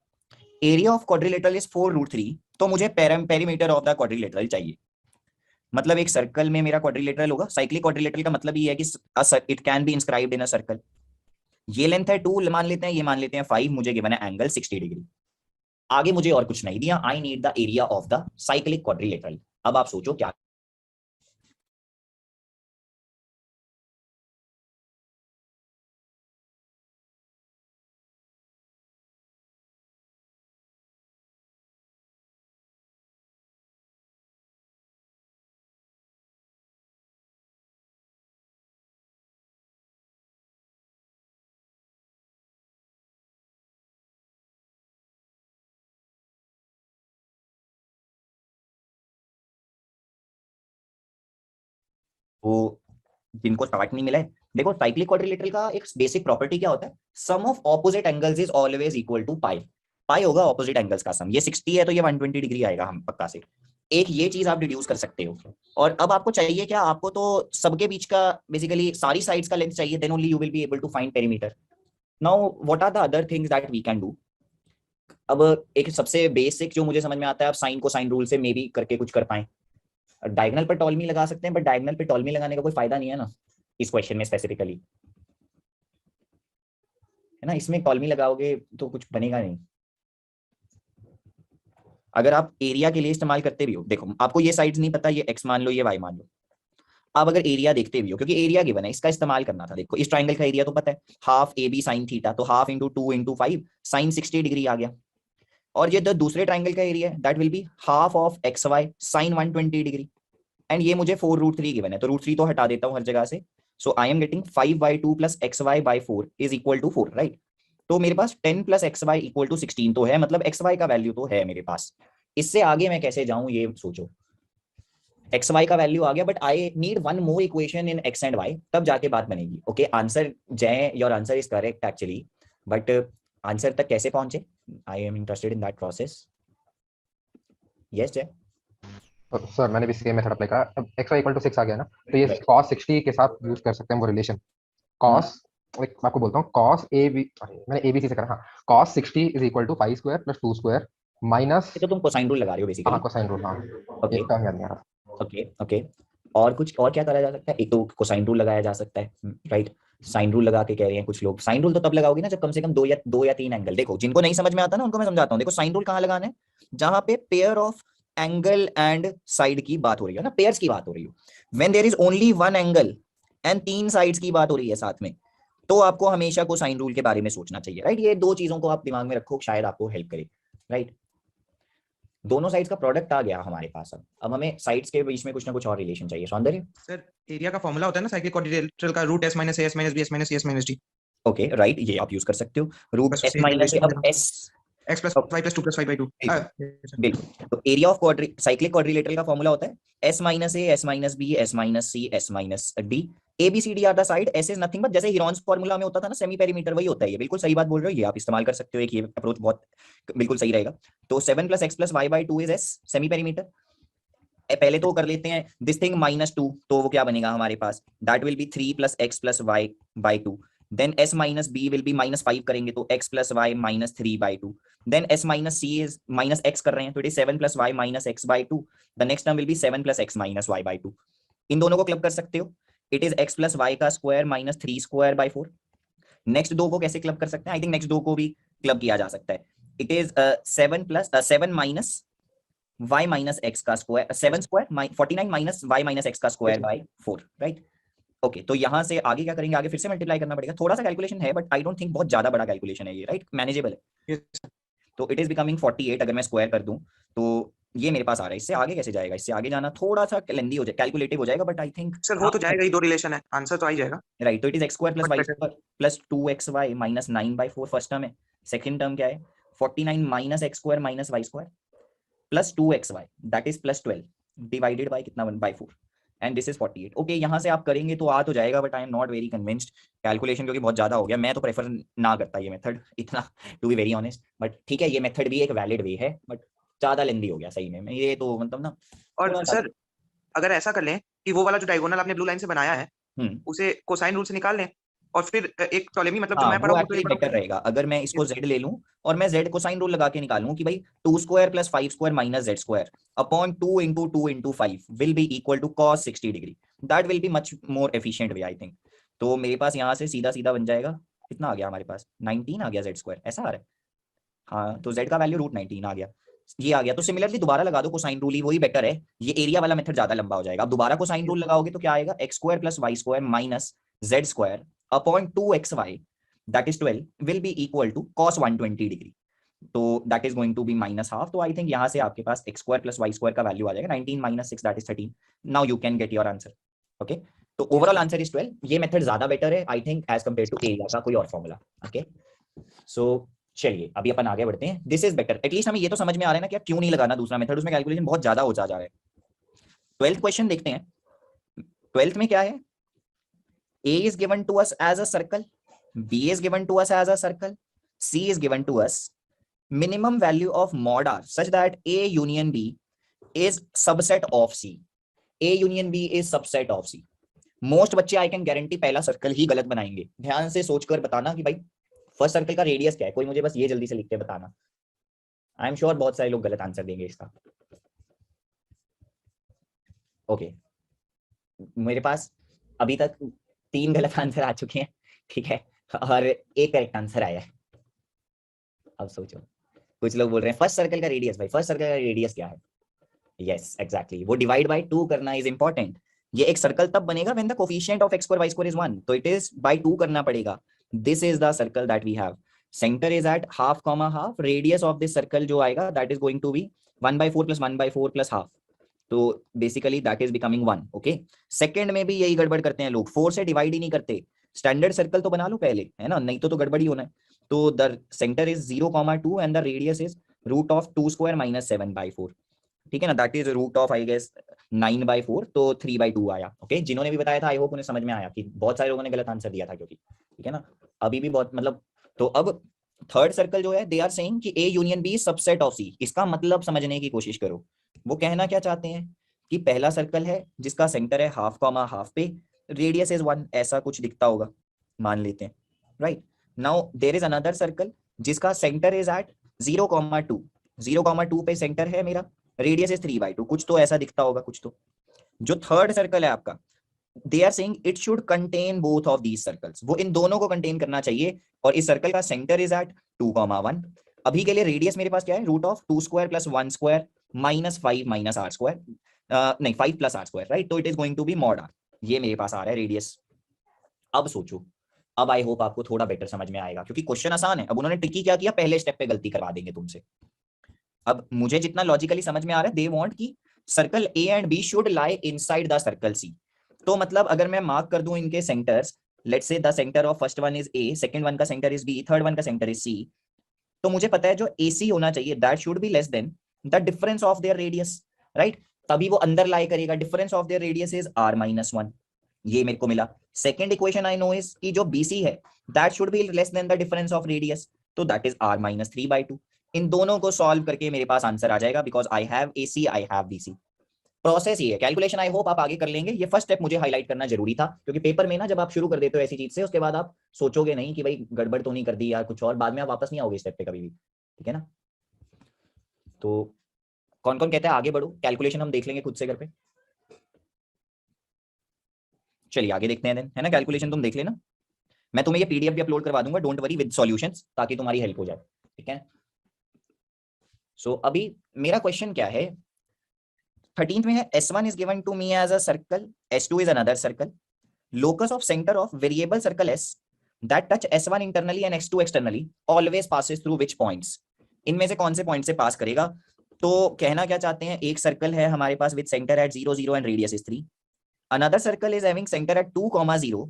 area of quadrilateral is 4√3. तो मुझे पेरीमीटर ऑफ द क्वाड्रिलेटरल चाहिए. मतलब एक सर्कल में मेरा क्वाड्रिलेटरल होगा. साइक्लिक क्वाड्रिलेटरल का मतलब ये है कि it can be inscribed in a circle. ये लेंथ है 2 मान लेते हैं, ये मान लेते हैं 5, मुझे गिवन है एंगल 60 डिग्री. आगे मुझे और कुछ नहीं दिया. I need the area of the cyclic quadrilateral. अब आप सोचो क्या, वो जिनको स्टार्ट नहीं मिला है, देखो साइक्लिक क्वाड्रिलेटरल का एक बेसिक प्रॉपर्टी क्या होता है, sum of opposite angles is always equal to pi. Pi होगा ऑपोजिट एंगल्स का सम। ये 60 है तो ये 120 डिग्री आएगा हम पक्का से। एक ये चीज आप डिड्यूस कर सकते हो। और अब आपको चाहिए क्या, आपको तो सबके बीच का बेसिकली सारी साइड्स का लेंथ चाहिए, then only you will be able to find perimeter. Now what are the other things that we can do. अब एक सबसे बेसिक जो मुझे समझ में आता है, आप साइन को साइन रूल से मे बी करके कुछ कर पाए। डायगोनल पर टॉलमी लगा सकते हैं, बट डायगोनल पे टॉलमी लगाने का कोई फायदा नहीं है ना इस क्वेश्चन में स्पेसिफिकली, है ना। इसमें टॉलमी लगाओगे तो कुछ बनेगा नहीं। अगर आप एरिया के लिए इस्तेमाल करते भी हो, देखो आपको ये साइड्स नहीं पता, ये एक्स मान लो, ये वाई मान लो, आप अगर एरिया देखते भी हो, क्योंकि एरिया गिवन है, इसका इस्तेमाल करना था। देखो इस ट्राइंगल का एरिया तो पता है, half A B sine theta, तो half into 2 into 5 sine 60 degree आ गया। और ये दूसरे ट्राइंगल का एरिया है, that will be half of X Y sine 120 degree. And ये मुझे 4√3 गिवन है, तो √3 तो हटा देता हूँ हर जगह से। So I am getting 5/2 plus X Y by 4 is equal to 4, right. तो मेरे पास 10 plus X Y equal to 16 तो है, मतलब एक्स वाई का वैल्यू तो है मेरे पास। इससे आगे मैं कैसे जाऊं ये सोचो। एक्स वाई का वैल्यू आ गया, but I need one more equation in x and y, तब जाके बात बनेगी। Okay answer Jay, your answer is correct actually, but answer तक कैसे पहुंचे, I am interested in that process. Yes Jay. Sir मैंने भी सेम मेथड अप्लाई करा। अब एक्स वाई इक्वल टू 6 आ गया ना, तो ये cos 60 के साथ यूज कर सकते हैं वो रिलेशन। cos, मैं आपको बोलता हूँ, cos a b, मैंने abc से करा। हाँ, cos 60 is equal to 5 square plus 2 square minus, तो तुम कोसाइन रूल लगा रहे हो बेसिकली। हाँ कोसाइन रूल, हाँ ओके ये टर्म याद नहीं आ रहा। ओके ओके, और कुछ और क्या करा जा सकता है। एक तो कोसाइन रूल लगाया जा सकता है, राइट। साइन रूल लगा के कह रहे हैं कुछ लोग। साइन रूल तो तब लगाओगे ना जब कम से कम दो या तीन एंगल। देखो जिनको नहीं समझ में आता ना उनको मैं समझाता हूँ। देखो साइन रूल कहाँ लगाना है, जहां पे pair of angle and side की बात हो रही है ना, पेयर्स की बात हो रही है। When there is only one angle and 3 sides की बात हो रही है साथ में, तो आपको हमेशा कोसाइन रूल के बारे में सोचना चाहिए, राइट। ये दो चीजों को आप दिमाग में रखो, शायद आपको हेल्प करे, राइट। दोनों साइड्स का प्रोडक्ट आ गया हमारे पास। अब हमें साइड्स के बीच में कुछ ना कुछ और रिलेशन चाहिए। सौंदर्य सर एरिया का फॉर्मूला होता है ना साइक्लिक क्वाड्रिलेटरल का, root s minus a s minus b s minus c s minus d। Okay right, ये आप यूज कर सकते हो। रूट s माइनस अब s x plus y plus 2 plus 5/2। बिल्कुल, तो एरिया ऑफ साइक्लिक क्वाड्रिलेटरल का फॉर्मूला होता है s minus a s minus b s minus c s minus d। A B C D are the side, S is nothing but, जैसे Heron's formula में होता था ना सेमी पेरीमीटर, वही होता है ये। बिल्कुल सही बात बोल रहे हो, ये आप इस्तेमाल कर सकते हो। एक ये अप्रोच बहुत बिल्कुल सही रहेगा। तो 7 plus x plus Y by 2 is S semi perimeter. पहले तो कर लेते हैं दिस थिंग -2, तो वो क्या बनेगा हमारे पास, that will be 3 plus x plus Y by 2। Then s minus b will be -5 करेंगे तो x plus Y minus 3 by 2। Then s minus c is minus x कर रहे हैं तो it is 7 plus Y minus x by 2। The next term will be 7 plus x minus Y by 2। इन दोनों को club कर सकते हो, it is x plus Y का square minus 3 square by 4। Next दो को कैसे क्लब कर सकते हैं, आई थिंक नेक्स्ट दो को भी क्लब किया जा सकता है। It is 7 minus y minus x का square, 7 square 49 minus y minus x का स्क्वायर बाई 4, राइट। ओके तो यहाँ से आगे क्या करेंगे, आगे फिर से मल्टीप्लाई करना पड़ेगा। थोड़ा सा कैलकुलेशन है बट आई डोंट थिंक बहुत ज्यादा बड़ा कैलकुलेशन है ये, राइट, मैनेजेबल है। तो इट इज बिकमिंग 48, अगर मैं स्क्वायर कर दूं तो ये मेरे पास आ रहा है। इससे आगे कैसे जाएगा, इससे आगे जाना थोड़ा सा लेंदी हो जाए, कैलकुलेटिव हो जाएगा, बट आई थिंक सर हो तो जाएगा, ही दो रिलेशन है, आंसर तो आ ही जाएगा, राइट। तो it is x square plus y square plus 2xy minus 9/4 first term है। सेकंड टर्म क्या है, 49 minus x square minus y square plus 2xy that is plus 12 divided by कितना 1/4 एंड दिस इज 48। ओके यहाँ से आप करेंगे तो आ तो जाएगा, but I am not very convinced calculation, क्योंकि बहुत ज्यादा हो गया। मैं तो प्रेफर ना करता ये मेथड इतना, to be very honest. But ठीक है, ये मेथड भी एक वैलिड वे है, बट ज्यादा लेंदी हो गया सही में ये तो, मतलब ना। और सर अगर ऐसा कर लें कि वो वाला जो डायगोनल आपने ब्लू लाइन से बनाया है उसे कोसाइन रूल से निकाल लें और फिर एक टॉलेमी, मतलब जो मैं पढ़ा हूं, तो बेटर रहेगा। अगर मैं इसको z ले लूं और मैं z कोसाइन रूल लगा के निकालूं कि भाई 2 square plus 5 square minus z square upon 2 into 2 into 5 will be equal to cos 60 degree. That will be much more efficient way I think. तो मेरे पास यहाँ से सीधा सीधा बन जाएगा, कितना आ गया हमारे पास, 19 आ गया z स्क्वायर, ऐसा आ रहा है। हाँ तो z का वैल्यू √19 आ गया, ये आ गया। तो सिमिलरली दोबारा लगा दो कोसाइन रूल ही, वही बेटर है। ये एरिया वाला मेथड ज्यादा लंबा हो जाएगा। अब दोबारा कोसाइन रूल लगाओगे तो क्या आएगा, x square plus y square minus z square upon 2xy that is 12 will be equal to cos 120 degree. तो that is going to be minus half। तो I think यहाँ से आपके पास x square plus y square का value आ जाएगा 19 minus 6 that is 13। now you can get your answer। okay तो ओवरऑल आंसर इज 12। ये मेथड ज्यादा बेटर है I think as compare to area का कोई और फॉर्मूला। ओके सो चलिए अभी अपन आगे बढ़ते हैं। दिस इज बेटर, एटलीस्ट हमें ये तो समझ में आ रहा है ना कि क्यों नहीं लगाना दूसरा मेथड, उसमें कैलकुलेशन बहुत ज्यादा हो जा रहा है। 12th क्वेश्चन देखते हैं। 12th में क्या है, A is given to us as a circle, B is given to us as a circle, C is given to us minimum value of mod R such that A union B is subset of C. A union B is subset of C. Most बच्चे I can guarantee पहला circle ही गलत बनाएंगे। ध्यान से सोचकर बताना कि भाई फर्स्ट सर्कल का रेडियस क्या है, कोई मुझे बस ये जल्दी से लिख के बताना। आई एम श्योर बहुत सारे लोग गलत आंसर देंगे इसका। ओके मेरे पास अभी तक 3 गलत आंसर आ चुके हैं, ठीक है, और एक करेक्ट आंसर आया है। अब सोचो, कुछ लोग बोल रहे हैं फर्स्ट सर्कल का रेडियस, भाई फर्स्ट सर्कल का रेडियस क्या है? यस एग्जैक्टली, वो डिवाइड बाय 2 करना इज इंपॉर्टेंट। ये एक सर्कल तब बनेगा when the coefficient of x square y square is 1, तो इट इज बाय 2 करना पड़ेगा। This is the circle that we have, centre is at half comma half, radius of this circle जो आएगा that is going to B 1/4 + 1/4 + half, तो basically that is becoming 1। Okay, second में भी यही गड़बड़ करते हैं लोग, 4 से डिवाइड ही नहीं करते। स्टैंडर्ड सर्कल तो बना लो पहले, है ना, नहीं तो गड़बड़ ही होना है। तो the centre is 0,2 and the radius is √2² - 7/4, ठीक है ना, that is root of I guess 9/4, तो 3/2 आया। ओके, जिन्होंने भी बताया था आई होप उन्हें समझ में आया कि बहुत सारे लोगों ने गलत आंसर दिया था क्योंकि, ठीक है ना, अभी भी बहुत मतलब। तो अब थर्ड सर्कल जो है दे आर सेइंग कि A union B subset of C। इसका मतलब समझने की कोशिश करो, वो कहना क्या चाहते हैं कि पहला सर्कल है जिसका सेंटर है हाफ कॉमा हाफ पे, रेडियस इज 1, ऐसा कुछ दिखता होगा, मान लेते हैं, right. Now there is another circle जिसका सेंटर इज एट 0,2, 0,2 पे सेंटर है मेरा, रेडियस इज 3/2, कुछ तो ऐसा दिखता होगा कुछ तो। जो थर्ड सर्कल है आपका, they are saying it should contain both of these circles, वो इन दोनों को कंटेन करना चाहिए, और इस सर्कल का सेंटर इज एट 2,1। अभी के लिए रेडियस मेरे पास क्या है, √2² + 1² -5 - r², नहीं 5 + r², राइट, तो it is going to be mod r। ये मेरे पास आ रहा है रेडियस। अब सोचो, अब आई होप आपको थोड़ा बेटर समझ में आएगा क्योंकि क्वेश्चन आसान है। अब उन्होंने ट्रिकी क्या किया, पहले स्टेप पे गलती करवा देंगे तुमसे। अब मुझे जितना लॉजिकली समझ में आ रहा है, दे वांट कि circle A and B should lie inside the circle C। तो मतलब अगर मैं मार्क कर दूं इनके centres, let's say the centre of first one is A, second one का centre is B, third one का सेंटर इज C, तो मुझे पता है जो AC होना चाहिए that should be less than the difference of their radius, right, तभी वो अंदर लाई करेगा। Difference of their radius is r-1, ये मेरे को मिला। Second equation I know is कि जो BC है that should be less than the difference of radius, तो दैट इज r-3/2। इन दोनों को सॉल्व करके मेरे पास आंसर आ जाएगा, because I have AC, I have BC। Process ये है, कैलकुलेशन आई होप आप आगे कर लेंगे। ये फर्स्ट स्टेप मुझे हाईलाइट करना जरूरी था क्योंकि पेपर में ना जब आप शुरू कर देते हो ऐसी चीज से, उसके बाद आप सोचोगे नहीं कि भाई गड़बड़ तो नहीं कर दी यार कुछ, और बाद में आप वापस नहीं आओगे स्टेप पे कभी भी, ठीक है ना। तो कौन कौन कहता है आगे बढ़ो, कैलकुलेशन हम देख लेंगे खुद से घर पे। चलिए आगे देखते हैं, है ना, कैलकुलेशन तुम देख लेना, मैं तुम्हें ये PDF भी अपलोड करवा दूंगा, डोंट वरी, विद सॉल्यूशंस, ताकि तुम्हारी हेल्प हो जाए, ठीक है। सो अभी मेरा क्वेश्चन क्या है, 13th में है S1 is given to me as a circle, S2 is another circle, locus of center of variable circle S that touch S1 internally and S2 externally always passes through which points। इनमें से कौन से point से पास करेगा? तो कहना क्या चाहते हैं, एक सर्कल है हमारे पास with centre at 0, 0 and radius is 3, another circle is having centre at 2, 0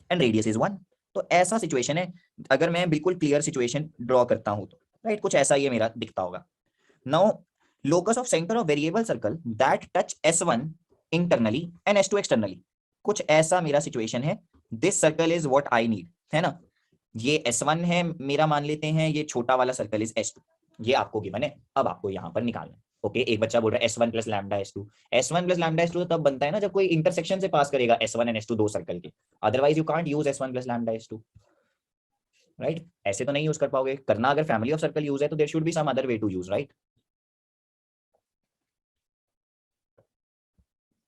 and radius is 1। तो ऐसा सिचुएशन है, अगर मैं बिल्कुल क्लियर सिचुएशन ड्रॉ करता हूं तो, राइट, कुछ ऐसा ये मेरा दिखता होगा। Now locus of center of variable circle that touch S1 internally and S2 externally, कुछ ऐसा मेरा सिचुएशन है। This circle is what I need, है ना, ये S1 है मेरा, मान लेते हैं ये छोटा वाला सर्कल इज S2, ये आपको गिवन है, अब आपको यहाँ पर निकालना है। ओके, एक बच्चा बोल रहा है S1 + λ S2, S1 + λ S2 तो तब बनता है ना जब कोई इंटरसेक्शन से पास करेगा S1 एंड S2 दो सर्कल के, otherwise you can't use S1 + λ S2, right, ऐसे तो नहीं यूज कर पाओगे। करना अगर फैमिली ऑफ सर्कल यूज है तो there should be some other way to use, right.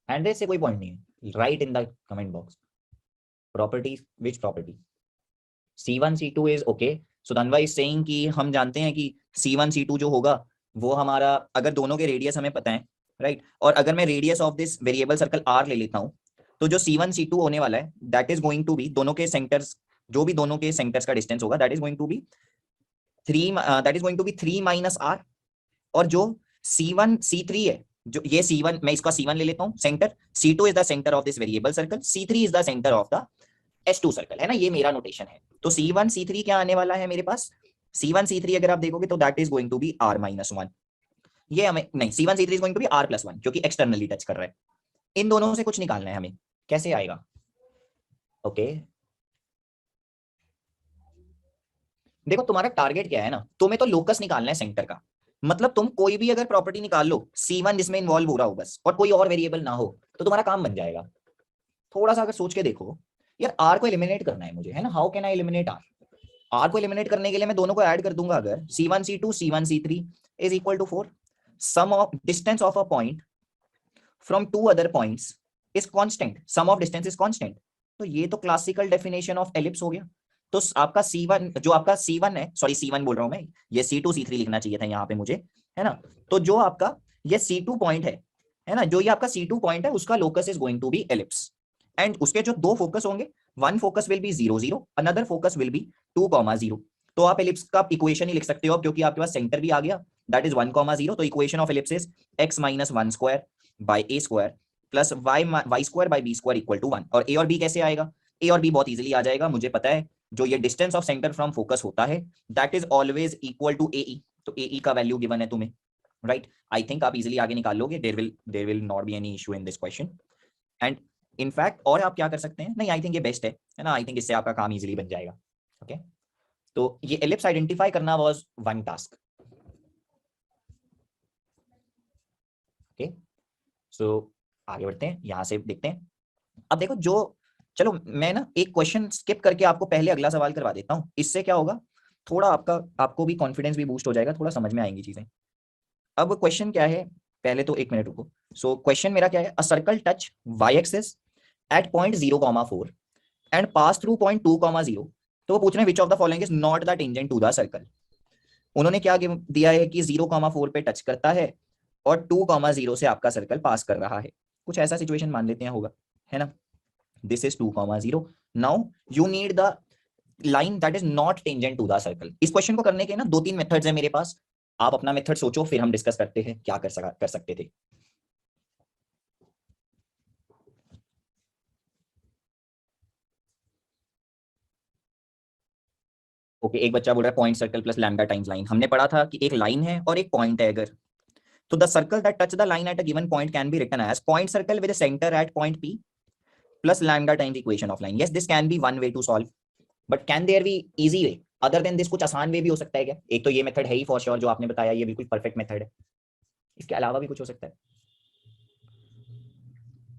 एंड्रेस से कोई पॉइंट नहीं है, right in the comment box. Property, which property? C1 C2 is okay. Sudhanva is saying कि हम जानते हैं कि C1 C2 जो होगा वो हमारा, अगर दोनों के रेडियस हमें पता है, राइट, और अगर मैं radius of this variable circle R ले लेता हूं तो जो C1 C2 होने वाला है that is going to be दोनों के सेंटर्स, जो भी दोनों के सेंटर्स का डिस्टेंस होगा that is going to be 3 - R, और जो C1 C3 है, जो ये C1, मैं इसका C1 ले लेता हूं centre, C2 is the centre of this variable circle, C3 is the centre of the S2 circle, है ना, ये मेरा नोटेशन है। तो C1 C3 क्या आने वाला है मेरे पास, C1 C3 अगर आप देखोगे तो that is going to be R-1, ये हमें नहीं, C1 C3 is going to B R+1 क्योंकि एक्सटर्नली टच कर रहा है। इन दोनों से कुछ निकालना है हमें, कैसे आएगा? ओके, देखो तुम्हारा टारगेट क्या है ना, तुम्हें तो लोकस निकालना है सेंटर का, मतलब तुम कोई भी अगर प्रॉपर्टी निकाल लो C1 जिसमें इन्वॉल्व हो रहा हो बस, और कोई और वेरिएबल ना हो, तो तुम्हारा काम बन जाएगा। थोड़ा सा अगर सोच के देखो यार, आर को एलिमिनेट करना है मुझे, है ना, how can I eliminate R? R को एलिमिनेट करने के लिए मैं दोनों को ऐड कर दूंगा, अगर C1 C2 C1 C3 is equal to 4, sum of distance of a point from two other points is constant, sum of distance is constant. तो ये तो क्लासिकल डेफिनेशन ऑफ एलिप्स हो गया। तो आपका C1 जो आपका C1 है, सॉरी C1 बोल रहा हूं मैं, ये C2 C3 लिखना चाहिए था यहाँ पे मुझे, है ना। तो जो आपका ये C2 पॉइंट है ना, जो ये आपका C2 पॉइंट है उसका locus is going to be ellipse, and उसके जो दो फोकस होंगे, one focus will be 0 0, another focus will be 2 0। तो आप एलिप्स का इक्वेशन ही लिख सकते हो, क्योंकि आपके पास सेंटर भी आ गया, दैट इज 1 0। तो equation of ellipse is x minus 1 square by a square plus y square by b square equal to 1। और a और b कैसे आएगा? a और b बहुत इजीली आ जाएगा, मुझे पता है जो ये distance of centre from focus होता है that is always equal to AE। तो AE का वैल्यू गिवन है तुम्हें, राइट। आई थिंक आप इजीली आगे निकाल लोगे, there will not be any issue in this question. And in fact और आप क्या कर सकते हैं, नहीं आई थिंक ये बेस्ट है ना, आई थिंक इससे आपका काम इजीली बन जाएगा। ओके तो ये एलिप्स आइडेंटिफाई करना was one task. Okay so आगे बढ़ते हैं, यहां से देखते हैं। अब देखो जो, चलो मैं ना एक क्वेश्चन स्किप करके आपको पहले अगला सवाल करवा देता हूं, इससे क्या होगा, थोड़ा आपको भी कॉन्फिडेंस भी बूस्ट हो जाएगा, थोड़ा समझ में आएंगी चीजें। अब क्वेश्चन क्या है, पहले तो एक मिनट रुको। सो क्वेश्चन मेरा क्या है, a circle touch y axis at point 0,4 and pass through point 2,0। तो वो पूछ रहे हैं which of the following is not the tangent to the circle. उन्होंने क्या दिया है कि 0,4 पे टच करता है और 2,0 से आपका सर्कल पास कर रहा है, कुछ ऐसा सिचुएशन मान लेते हैं होगा, है ना। This is 2,0। Now you need the line that is not tangent to the circle. इस क्वेश्चन को करने के ना 2-3 मेथड्स हैं मेरे पास, आप अपना मेथड सोचो, फिर हम डिस्कस करते हैं क्या कर सकते थे। ओके एक बच्चा बोल रहा है point circle plus lambda times line. हमने पढ़ा था कि एक लाइन है और एक पॉइंट है, अगर तो the circle that touch the line at a given point can be written as point circle with a centre at point P plus lambda times equation of line. Yes this can be one way to solve, but can there be easy way other than this? कुछ आसान वे भी हो सकता है क्या? एक तो ये मेथड है ही फॉर श्योर जो आपने बताया, ये बिल्कुल परफेक्ट मेथड है, इसके अलावा भी कुछ हो सकता है?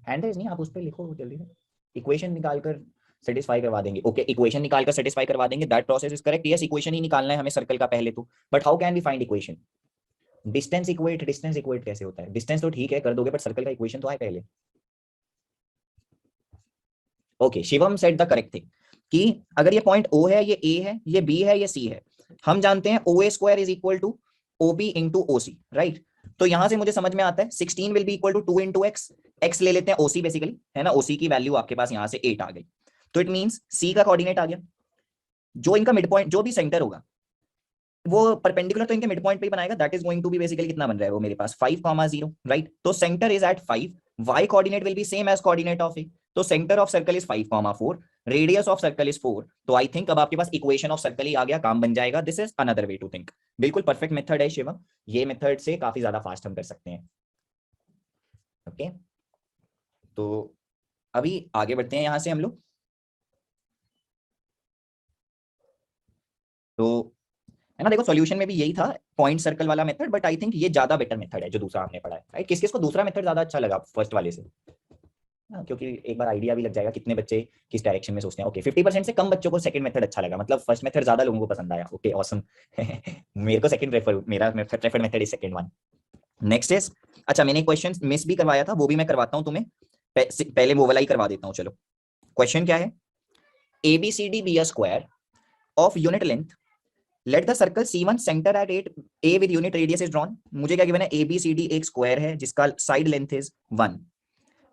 हैंड रेज नहीं, आप उस पर लिखो जल्दी से, इक्वेशन निकालकर सेटिस्फाई करवा देंगे। ओके इक्वेशन निकालकर सेटिस्फाई करवा देंगे, that process is correct. Yes equation ही निकालना है हमें सर्कल का पहले तो, but how can we find equation? Distance equate कैसे होता है? डिस्टेंस तो ठीक है कर दोगे, बट सर्कल का इक्वेशन तो आए पहले। Okay Shivam said the correct thing कि अगर ये पॉइंट O है, ये A है, ये B है, ये C है, हम जानते हैं OA square is equal to OB into OC, राइट। तो यहां से मुझे समझ में आता है 16 will be equal to 2 into x ले लेते हैं OC बेसिकली, है ना। OC की वैल्यू आपके पास यहां से 8 आ गई, तो इट मींस C का कोऑर्डिनेट आ गया, जो इनका मिड पॉइंट जो भी सेंटर होगा वो परपेंडिकुलर तो इनके मिड पॉइंट पे ही बनाएगा, that is going to be basically कितना बन रहा है वो मेरे पास 5,0, राइट। तो centre is at 5, y coordinate will be same as coordinate of A, तो centre of circle is 5,4, radius of circle is 4। तो आई थिंक अब आपके पास इक्वेशन ऑफ सर्कल ही आ गया, काम बन जाएगा। This is another way to think, बिल्कुल परफेक्ट मेथड है शिवम, ये मेथड से काफी ज्यादा फास्ट हम कर सकते हैं। ओके तो अभी आगे बढ़ते हैं यहां से हम लोग। तो है ना, देखो सॉल्यूशन में भी यही था पॉइंट सर्कल वाला मेथड, बट आई थिंक ये ज्यादा बेटर मेथड है जो दूसरा आपने पढ़ा है, राइट। किस किस को दूसरा मेथड ज्यादा अच्छा लगा फर्स्ट वाले से? क्योंकि एक बार आइडिया भी लग जाएगा कितने बच्चे किस डायरेक्शन में सोचते हैं। ओके 50% से कम बच्चों को सेकंड मेथड अच्छा लगा, मतलब फर्स्ट मेथड ज्यादा लोगों को पसंद आया। ओके ऑसम मेरे को सेकंड मेरा preferred method is second one. Next is, अच्छा मैंने क्वेश्चन मिस भी करवाया था, वो भी मैं करवाता हूं तुम्हें, पहले वो वाला ही करवा देता हूं। चलो क्वेश्चन क्या है, ABCD be a square of unit length, let the circle C1 center at 8A with unit radius is drawn। मुझे क्या गिवन है, ABCD एक स्क्वायर है जिसका side length is 1,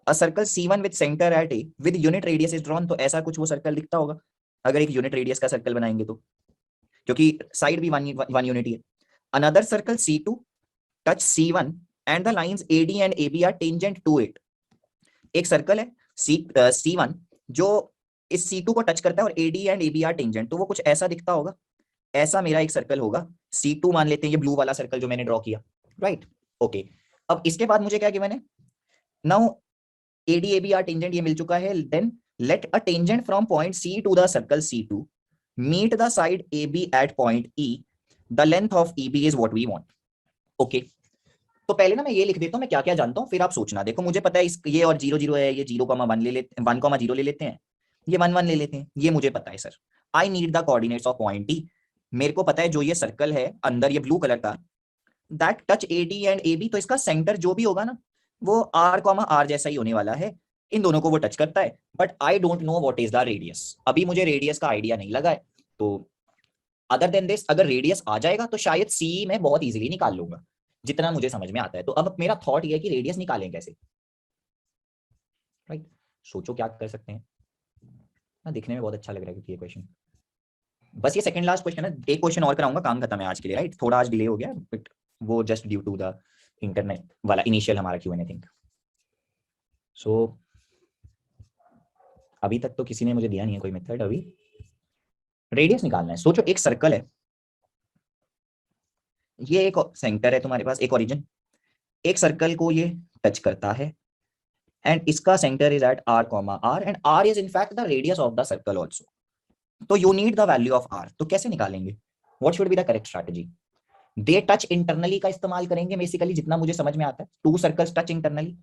a circle C1 with center at A with unit radius is drawn। तो ऐसा कुछ वो सर्कल दिखता होगा अगर एक यूनिट रेडियस का सर्कल बनाएंगे तो, क्योंकि साइड भी वन यूनिट ही है। another circle C2 touch C1 and the lines AD and AB are tangent to it। एक सर्कल है C1 जो इस C2 को टच करता है और AD and AB are tangent, तो वो कुछ ऐसा दिखता होगा। ऐसा मेरा एक सर्कल होगा, C2 मान लेते हैं, ये ब्लू वाला सर्कल जो मैंने ड्रॉ किया, राइट। ओके अब इसके बाद मुझे क्या गिवन है, now AD AB are tangent ये मिल चुका है, then let a tangent from point C to the circle C2 meet the side AB at point E, the length of EB is what we want. Okay. तो पहले ना मैं ये लिख देता हूँ मैं क्या क्या जानता हूँ, फिर आप सोचना। देखो मुझे पता है ये और 0 0 है, ये 0,1 ले लेते 1,0 ले लेते हैं, ये 1 1 ले लेते हैं, ये मुझे पता है sir. I need the coordinates of point T. मेरे को पता है जो ये सर्कल है अंदर ये ब्लू कलर का, that touch AD and AB, तो इसका सेंटर जो भी होगा ना वो R, जैसा ही होने वाला है, इन दोनों को वो टच करता है। But I don't know what is the radius, अभी मुझे रेडियस का आइडिया नहीं लगा है। तो अदर देन दिस अगर रेडियस आ जाएगा तो शायद सी मैं बहुत इजीली निकाल लूंगा जितना मुझे समझ में आता है। तो अब मेरा थॉट ये है कि रेडियस निकालें कैसे, राइट? सोचो क्या कर सकते हैं ना, दिखने में बहुत अच्छा लग रहा है क्योंकि ये क्वेश्चन, बस ये सेकंड लास्ट क्वेश्चन है, एक क्वेश्चन और कराऊंगा, काम खत्म है आज के लिए, राइट? थोड़ा आज डिले हो गया बट वो just due to the internet वाला इनिशियल हमारा Q&A थिंक। सो अभी तक तो किसी ने मुझे दिया नहीं है कोई मेथड। अभी रेडियस निकालना है। सोचो एक सर्कल है, ये एक सेंटर है तुम्हारे पास, एक ओरिजिन, एक सर्कल को ये टच करता है एंड इसका centre is at R, and R is in fact the radius of the circle also. तो you need the value of R। तो कैसे निकालेंगे? What should be the correct strategy? They touch internally का इस्तेमाल करेंगे बेसिकली, जितना मुझे समझ में आता है। To circles touch internally,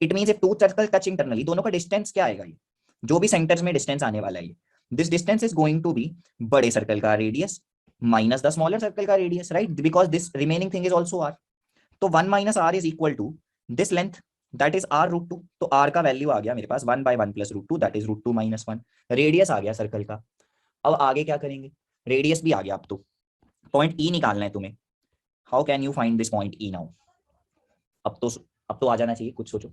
it means if two circle touch internally, दोनों का डिस्टेंस क्या आएगा? ये जो भी सेंटर्स में डिस्टेंस आने वाला है, this distance is going to be बड़े सर्कल का radius minus the smaller circle का radius, right? Because this remaining thing is also R। तो 1 minus R is equal to this length that is R√2। तो R का value आ गया मेरे पास 1/1 + √2 दैट इज √2 - 1। रेडियस आ गया सर्कल का। अब आगे क्या करेंगे? रेडियस भी आ गया, अब तो पॉइंट E निकालना है तुम्हें। How can you find this point E now? अब तो आ जाना चाहिए, कुछ सोचो।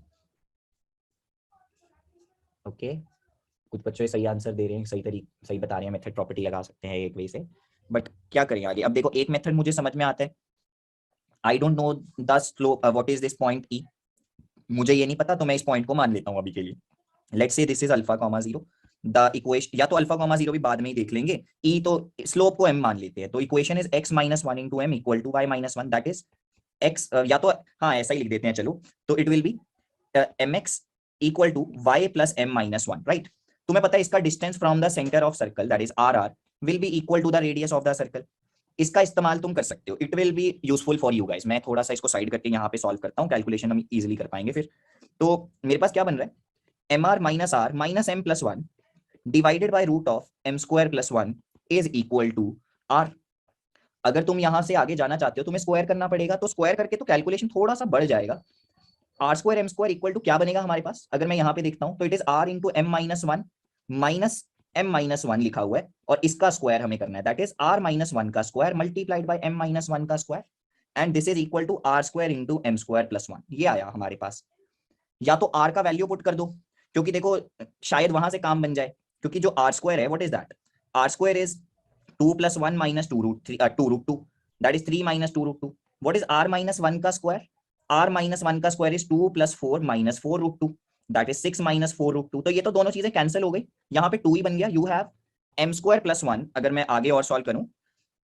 ओके कुछ बच्चे सही आंसर दे रहे हैं, सही बता रहे हैं, मेथड प्रॉपर्टी लगा सकते हैं एक वे से। बट क्या करेंगे आगे? अब देखो एक मेथड मुझे समझ में आता है, I don't know the slope, what is this point E, मुझे ये नहीं पता, तो मैं इस पॉइंट को मान लेता हूँ अभी के लिए। Let's say this is α, 0। The equation, या तो α, 0 भी बाद में ही देख लेंगे, E तो स्लोप को m मान लेते हैं। तो equation is x - 1 * m = y - 1 that is x, या तो हाँ ऐसा ही लिख देते हैं चलो। तो it will be mx = y + m - 1, right? तुम्हें पता है इसका distance from the centre of circle that is RR will be equal to the radius of the circle. इसका इस्तेमाल तुम कर सकते हो, it will be useful for you guys. मैं थोड़ा सा इसको साइड करके यहाँ पे सॉल्व करता हूँ, कैलकुलेशन हम इजीली कर पाएंगे फिर। तो मेरे पास क्या बन रहा है? mr - r - m + 1 divided by √m² + 1 is equal to r। अगर तुम यहाँ से आगे जाना चाहते हो तुम्हें स्क्वायर करना पड़ेगा, तो स्क्वायर करके तो कैलकुलेशन थोड़ा सा बढ़ जाएगा। r² m² इक्वल टू क्या बनेगा हमारे पास? अगर मैं यहाँ पे देखता हूँ तो it is r × m - 1 minus m - 1 लिखा हुआ है, और इसका स्क्वायर हमें करना है, दैट इज r - 1 का स्क्वायर मल्टीप्लाइड बाय m - 1 का square, and this is equal to r² × m² + 1। ये आया हमारे पास। या तो r का वैल्यू पुट कर दो, क्योंकि देखो शायद वहां से काम बन जाए, क्योंकि जो r² है what is that? r² is 2 + 1 - 2√2 that is 3 - 2√2। What is r - 1 का स्क्वायर? r - 1 का स्क्वायर इज 2 + 4 - 4√2 दैट इज 6 - 4√2। तो ये तो दोनों चीजें कैंसिल हो गई, यहाँ पे 2 ही बन गया। You have m² + 1। अगर मैं आगे और सॉल्व करूं,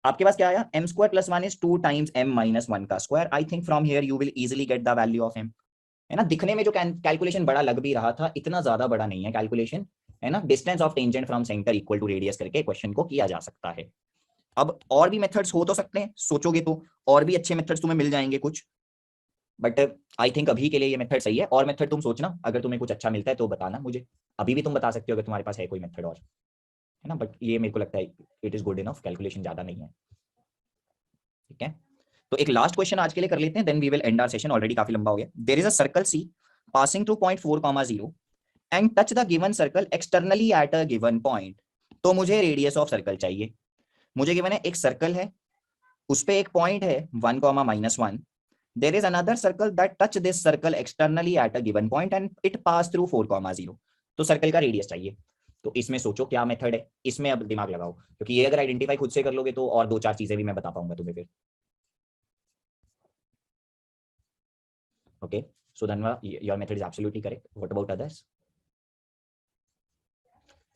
आपके पास क्या आया? m² + 1 इज 2 टाइम्स m - 1 का square. I think from here you will easily get the value of m, है ना? दिखने में जो कैलकुलेशन बड़ा लग भी रहा था, इतना ज्यादा बड़ा नहीं है कैलकुलेशन, है ना? Distance of tangent from centre equal to radius करके क्वेश्चन को किया जा सकता है। अब और भी मेथड्स हो तो सकते हैं, सोचोगे तो और भी अच्छे मेथड्स तुम्हें मिल जाएंगे कुछ, बट आई थिंक अभी के लिए ये मेथड सही है। और मेथड तुम सोचना, अगर तुम्हें कुछ अच्छा मिलता है तो बताना मुझे। अभी भी तुम बता सकते हो अगर तुम्हारे पास है कोई मेथड और, है ना? बट ये मेरे को लगता है it is good enough, calculation ज्यादा नहीं है। ठीक है, तो एक लास्ट क्वेश्चन आज के लिए कर लेते हैं, then we will end our session, already काफी लंबा हो गया। There is a circle C passing through point 4, 0 and touch the given circle externally at a given point. तो मुझे रेडियस ऑफ सर्कल चाहिए। मुझे गिवन है एक सर्कल है, उस पे एक पॉइंट है 1, -1। There is another circle that touch this circle externally at a given point and it pass through 4, 0। तो सर्कल का रेडियस चाहिए। तो इसमें सोचो क्या मेथड है, इसमें अब दिमाग लगाओ, क्योंकि ये अगर आइडेंटिफाई खुद से कर लोगे तो और 2-4 चीजें भी मैं बता पाऊंगा तुम्हें फिर। ओके, सो धनवा, your method is absolutely correct. What about others?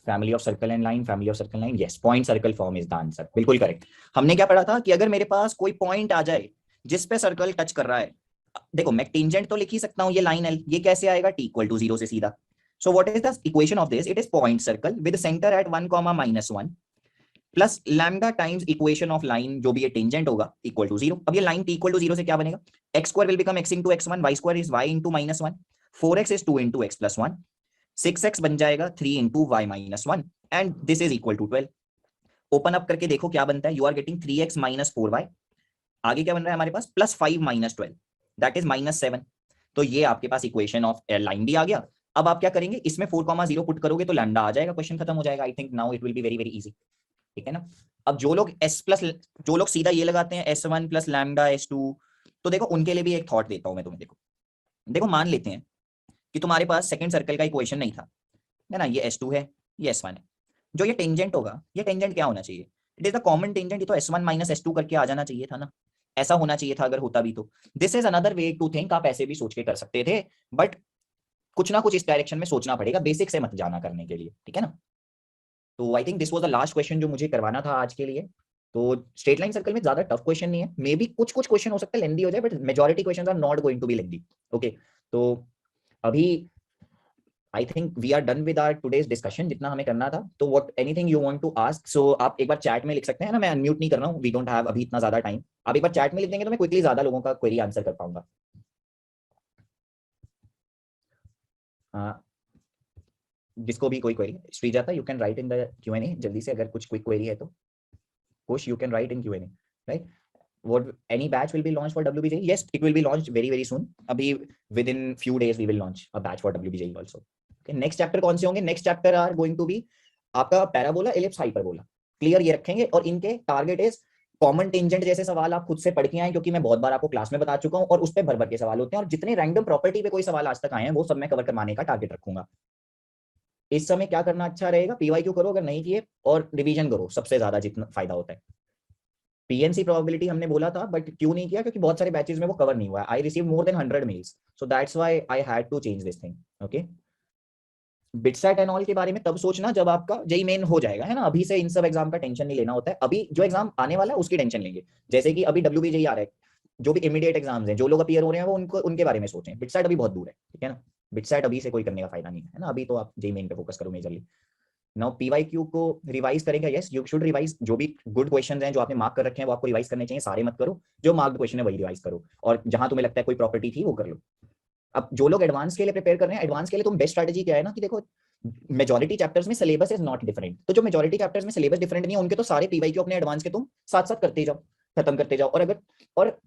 Family of circle and line, family of circle line, yes, point circle form is the answer, बिल्कुल करेक्ट। हमने क्या पढ़ा था कि अगर मेरे पास कोई पॉइंट आ जाए जिस पे सर्कल टच कर रहा है, देखो मैं टेंजेंट तो लिख ही सकता हूँ, ये लाइन है, ये कैसे आएगा? t = 0 से सीधा। So what is the equation of this? It is point circle with centre eight 1, -1 plus lambda times equation of line जो भी ये टेंजेंट होगा इक्वल टू 0। अब ये लाइन t इक्वल टू 0 से क्या बनेगा, x square will become x into x1, y square is y into -1, 4x is 2 into x plus 1, 6x बन जाएगा 3 into y minus 1 and this is equal to 12। Open up करके देखो क्या बनता है, you are getting 3x minus 4y, आगे क्या बन रहा है हमारे पास, प्लस 5 minus 12 दैट इज -7। तो ये आपके पास इक्वेशन ऑफ लाइन भी आ गया। अब आप क्या करेंगे, इसमें 4,0 पुट करोगे तो लैम्डा आ जाएगा, क्वेश्चन खत्म हो जाएगा। I think now it will be very very easy, ठीक है ना। अब जो लोग सीधा ये लगाते हैं S1 प्लस लैम्डा S2, तो देखो उनके लिए भी एक थॉट देता हूं मैं तुम्हें। देखो मान लेते हैं कि तुम्हारे पास सेकंड सर्कल का इक्वेशन नहीं था, है ना, ये S2 है, ये S1 है। जो ये टेंजेंट होगा, ये टेंजेंट क्या होना चाहिए, it is the common tangent, ये तो S1 माइनस S2 करके आ जाना चाहिए था ना, ऐसा होना चाहिए था अगर होता भी तो। This is another way to think, आप ऐसे भी सोच के कर सकते थे, बट कुछ ना कुछ इस डायरेक्शन में सोचना पड़ेगा, बेसिक से मत जाना करने के लिए, ठीक है ना। तो I think this was the last question जो मुझे करवाना था आज के लिए। तो स्ट्रेट लाइन सर्कल में ज्यादा टफ क्वेश्चन नहीं है, मे बी कुछ क्वेश्चन हो सकता है लेंदी हो जाए, but majority questions are not going to be lengthy. Okay, तो अभी I think we are done with our today's discussion, जितना हमें करना था। तो what anything you want to ask, so आप एक बार चैट में लिख सकते हैं ना, मैं अनम्यूट नहीं कर रहा हूँ, वी डोंट हैव अभी इतना ज्यादा टाइम। आप एक बार चैट में लिख देंगे तो मैं क्विकली ज्यादा लोगों का क्वेरी आंसर कर पाऊंगा। जिसको भी कोई query, Srijata you can write in the Q&A जल्दी से, अगर कुछ क्विक क्वेरी है तो कुछ you can write in Q&A, right. What any batch will be launched for WBJ? Yes, it will be launched very very soon. अभी within few days we will launch a batch for WBJ also. Okay, next chapter कौन से होंगे? Next chapter are going to be आपका parabola, ellipse, hyperbola, clear ये रखेंगे। और इनके target is common tangent जैसे सवाल आप खुद से पढ़ के आए, क्योंकि मैं बहुत बार आपको क्लास में बता चुका हूं, और उस पर भर के सवाल होते हैं। और जितने रैंडम प्रॉपर्टी पे कोई सवाल आज तक आए हैं वो सब मैं कवर करवाने का टारगेट रखूंगा। इस समय क्या करना अच्छा रहेगा, PYQ करो अगर नहीं किए, और रिवीजन करो, सबसे ज्यादा जितना फायदा होता है। PNC प्रोबेबिलिटी हमने बोला था, बट क्यों नहीं किया, क्योंकि बहुत सारे बैचेस में वो कवर नहीं हुआ है। I receive more than 100 mails, so that's why I had to change this thing. Okay, BITSAT and all के बारे में तब सोचना जब आपका जेई मेन हो जाएगा, है ना। अभी से इन सब एग्जाम का टेंशन नहीं लेना होता है, अभी जो एग्जाम आने वाला है उसकी टेंशन लेंगे। जैसे कि अभी WBJ आ रहा है, जो भी इमीडिएट एग्जाम्स हैं, जो लोग अपीयर हो रहे हैं वो उनके बारे में सोचें। बिटसेट अभी बहुत दूर है, ठीक है ना। बिटसेट अभी से कोई करने का फायदा नहीं है ना, अभी तो आप जेई मेन पे फोकस करो मेजरली। नाउ PYQ को रिवाइज करेंगे, यस यू शुड रिवाइज। जो भी गुड क्वेश्चंस हैं जो आपने मार्क कर रखे हैं वो आपको रिवाइज करने चाहिए, सारे मत करो, जो मार्क्ड क्वेश्चन है वही रिवाइज करो, और जहां तुम्हें लगता है कोई प्रॉपर्टी थी वो कर लो। अब जो लोग एडवांस के लिए प्रिपेयर कर रहे हैं, एडवांस के लिए तुम बेस्ट स्ट्रेटजी क्या है ना, कि देखो मेजॉरिटी चैप्टर्स में सिलेबस इज नॉट डिफरेंट, तो जो मेजॉरिटी चैप्टर्स में सिलेबस डिफरेंट नहीं है उनके तो सारे PYQ अपने एडवांस के तुम साथ साथ करते जाओ, खत्म करते जाओ। और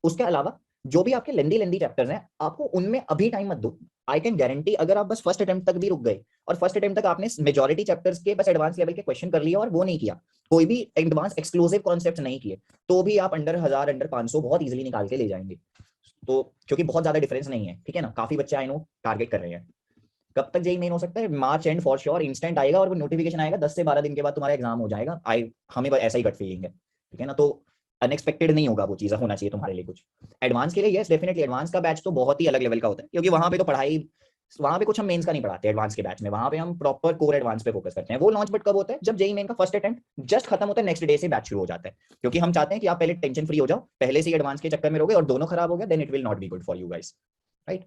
उसके अलावा जो भी आपके लेंदी चैप्टर्स हैं आपको उनमें अभी टाइम मत दो। आई कैन गारंटी अगर आप बस फर्स्ट अटेम्प्ट तक भी रुक गए, और फर्स्ट अटेम्प्ट तक आपने मेजॉरिटी चैप्टर्स के बस एडवांस लेवल के क्वेश्चन कर लिया और वो नहीं किया, कोई भी एडवांस एक्सक्लूसिव कॉन्सेप्ट नहीं किए, तो भी आप अंडर 1000 अंडर 500 बहुत इजीली निकाल के ले जाएंगे। तो क्योंकि बहुत ज्यादा डिफरेंस नहीं है, ठीक है ना। काफी बच्चे आई नो टारगेट कर रहे हैं। कब तक जेई मेन हो सकता है, मार्च एंड फॉर श्योर, इंस्टेंट आएगा, और वो नोटिफिकेशन आएगा 10 से 12 दिन के बाद तुम्हारा एग्जाम हो जाएगा। हमें ऐसा ही गट फीलिंग है, ठीक है ना। तो अनएक्सपेक्टेड नहीं होगा, वो चीज़ होना चाहिए तुम्हारे लिए कुछ। एडवांस के लिए यस डेफिनेटली, एडवांस का बैच तो बहुत ही अलग लेवल का होता है, क्योंकि वहां पे तो पढ़ाई, वहां पे कुछ हम मेंस का नहीं पढ़ाते एडवांस के बैच में, वहां पे हम प्रॉपर कोर एडवांस पे फोकस करते हैं। वो लॉन्च बट कब होता है, जब जेई मेन का फर्स्ट अटेम्प्ट जस्ट खत्म होता है, नेक्स्ट डे से बैच शुरू हो जाता है, क्योंकि हम चाहते हैं कि आप पहले टेंशन फ्री हो जाओ, पहले से ही एडवांस के चक्कर में रहोगे और दोनों खराब हो गया, then it will not be good for you guys, right.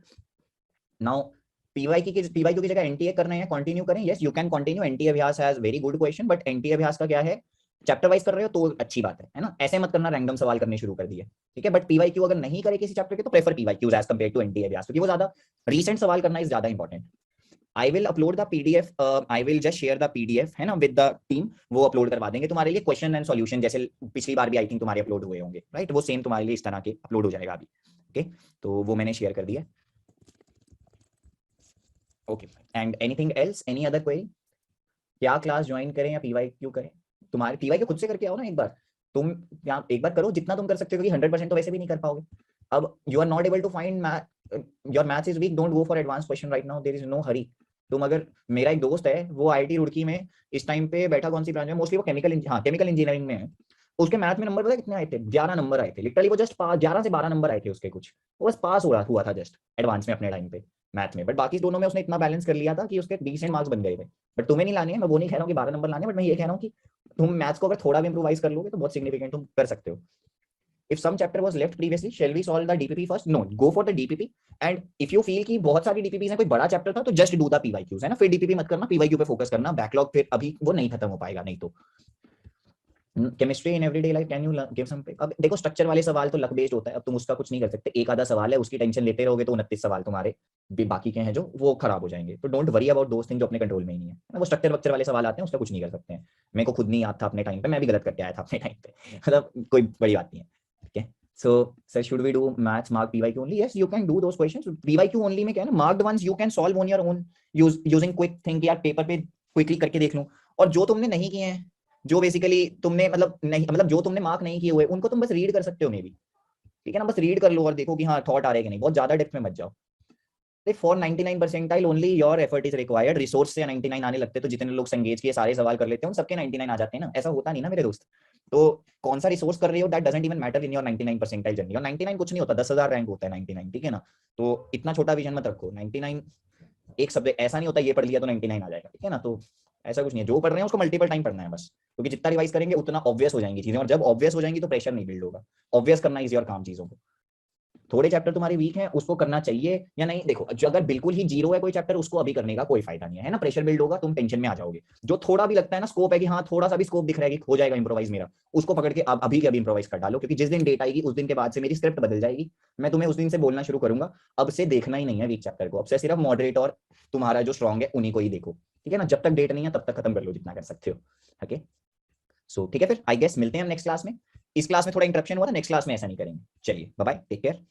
Now PYQ की जगह NTA कर रहे हैं, कंटिन्यू करें, yes you can continue. NTA Abhyas has very good question, but NTA Abhyas का क्या है, चैप्टर वाइज कर रहे हो तो अच्छी बात है ना, ऐसे मत करना रैंडम सवाल करने शुरू कर दिए, ठीक है। बट PYQ अगर नहीं करे किसी चैप्टर के तो prefer PYQ as compare to NTA Abhyas, क्योंकि वो ज्यादा रीसेंट सवाल करना इज ज्यादा important. I will upload the PDF, I will just share the PDF, है ना, विद द टीम, वो अपलोड करवा देंगे तुम्हारे लिए। क्वेश्चन एंड सॉल्यूशन जैसे पिछली बार भी आई थिंक तुम्हारे अपलोड हुए होंगे, राइट, वो सेम तुम्हारे लिए इस तरह के अपलोड हो जाएगा अभी, ओके। तो वो मैंने शेयर कर दिया, okay. And anything else, any other query, क्या क्लास ज्वाइन करें या PYQ करें? तुम्हारे PYQ खुद से करके आओ ना एक बार, तुम एक बार करो जितना तुम कर सकते हो, क्योंकि 100% तो वैसे भी नहीं कर पाओगे। अब you are not able to find your maths is weak, don't go for advance question right now, there is no hurry. तुम अगर, मेरा एक दोस्त है वो IIT रुड़की में इस टाइम पे बैठा, कौन सी ब्रांच में, मोस्टली वो केमिकल इंजीनियरिंग में है। उसके मैथ में नंबर पता कितने आए थे, 11 नंबर आए थे लिटरली, वो जस्ट 11 से 12 नंबर आए थे उसके, कुछ वो बस पास हुआ था जस्ट एडवांस में अपने टाइम पे मैथ में। बट बाकी दोनों में उसने इतना बैलेंस कर लिया था कि उसके डिसेंट मार्क्स बन गए थे। बट तुम्हें नहीं लाने हैं, मैं वो नहीं कह रहा हूँ कि 12 नंबर लाने, बट मैं ये कह रहा हूँ कि तुम मैथ्स को अगर थोड़ा भी इंप्रूवाइज कर लोगे तो बहुत सिग्निफिकेंट तुम कर सकते हो। If some chapter was left previously, shall we solve the DPP first? No, go for the DPP. And if you feel कि बहुत सारी DPPs हैं, कोई बड़ा चैप्टर था तो just do the PYQs, है ना, फिर DPP मत करना, PYQ पे फोकस करना, बैकलॉग फिर अभी वो नहीं खत्म हो पाएगा नहीं तो। Chemistry in everyday life, can you give some? अब देखो स्ट्रक्चर वाले सवाल तो लक बेस्ड होता है, अब तुम उसका कुछ नहीं कर सकते। एक आधा सवाल है उसकी टेंशन लेते रहोगे तो 29 सवाल तुम्हारे बाकी के हैं जो वो खराब हो जाएंगे। तो don't worry about those thing जो अपने कंट्रोल में ही नहीं है। वो स्ट्रक्चर वक्चर वाले सवाल आते हैं उसका कुछ नहीं कर सकते हैं। मेरे को खुद नहीं याद था अपने टाइम पे, मैं भी गलत करके आया था अपने टाइम पे, मतलब कोई बड़ी बात नहीं है। ठीक है, so sir, should we do maths mark PYQ only? Yes, you can do those questions. PYQ only में क्या है ना, marked ones you can solve on your own using quick think, यार पेपर पे क्विकली करके देख लूं। और जो तुमने नहीं किए हैं, जो बेसिकली तुमने मतलब जो तुमने मार्क नहीं किए हुए, उनको तुम बस रीड कर सकते हो मे बी। ठीक है ना, बस रीड कर लो और देखो कि हाँ थॉट आ रहे कि नहीं, बहुत ज्यादा डेप्थ में मत जाओ। For 99 percentile only your effort is required. Resource से 99 आने लगते तो जितने लोग संगेज किए सारे सवाल कर लेते हैं, उन सबके 99 आ जाते हैं ना, ऐसा होता नहीं ना मेरे दोस्त। तो कौन सा रिसोर्स कर रहे हो that doesn't even matter in your 99 percentile journey. और 99 कुछ नहीं होता, 10,000 रैंक होता है 99। ठीक है ना, तो इतना छोटा विजन मत रखो। 99 एक सब्जेक्ट ऐसा नहीं होता ये पढ़ लिया तो 99 आ जाएगा। ठीक है ना, तो ऐसा कुछ नहीं है। जो पढ़ रहे हैं उसको मल्टीपल टाइम पढ़ना है बस, क्योंकि जितना रिवाइज करेंगे उतना ऑब्वियस हो जाएंगी चीजें, और जब ऑब्वियस हो जाएंगी तो प्रेशर नहीं बिल्ड होगा। ऑब्वियस करना इज योर काम चीजों को। थोड़े चैप्टर तुम्हारे वीक हैं उसको करना चाहिए या नहीं, देखो अगर बिल्कुल ही जीरो है कोई चैप्टर उसको अभी करने का कोई फायदा नहीं है ना, प्रेशर बिल्ड होगा, तुम टेंशन में आ जाओगे। जो थोड़ा भी लगता है ना स्कोप है कि हाँ थोड़ा सा भी स्कोप दिख रहा है कि हो जाएगा इंप्रोवाइज मेरा, उसको पकड़ के अब अभी के अभी इंप्रोवाइज कर डालो, क्योंकि जिस दिन डेट आएगी उस दिन के बाद से मेरी स्क्रिप्ट बदल जाएगी। मैं तुम्हें उस दिन से बोलना शुरू करूंगा, अब से देखना ही नहीं है वीक चैप्टर को, अब से सिर्फ मॉडरेट और तुम्हारा जो स्ट्रॉन्ग है उन्हीं को ही देखो। ठीक है ना, जब तक डेट नहीं है तब तक खत्म कर लो जितना कर सकते हो। ओके सो ठीक है, फिर आई गेस मिलते हैं हम नेक्स्ट क्लास में। इस क्लास में थोड़ा इंटरप्शन हुआ था, नेक्स्ट क्लास में ऐसा नहीं करेंगे। चलिए बाय बाय, टेक केयर।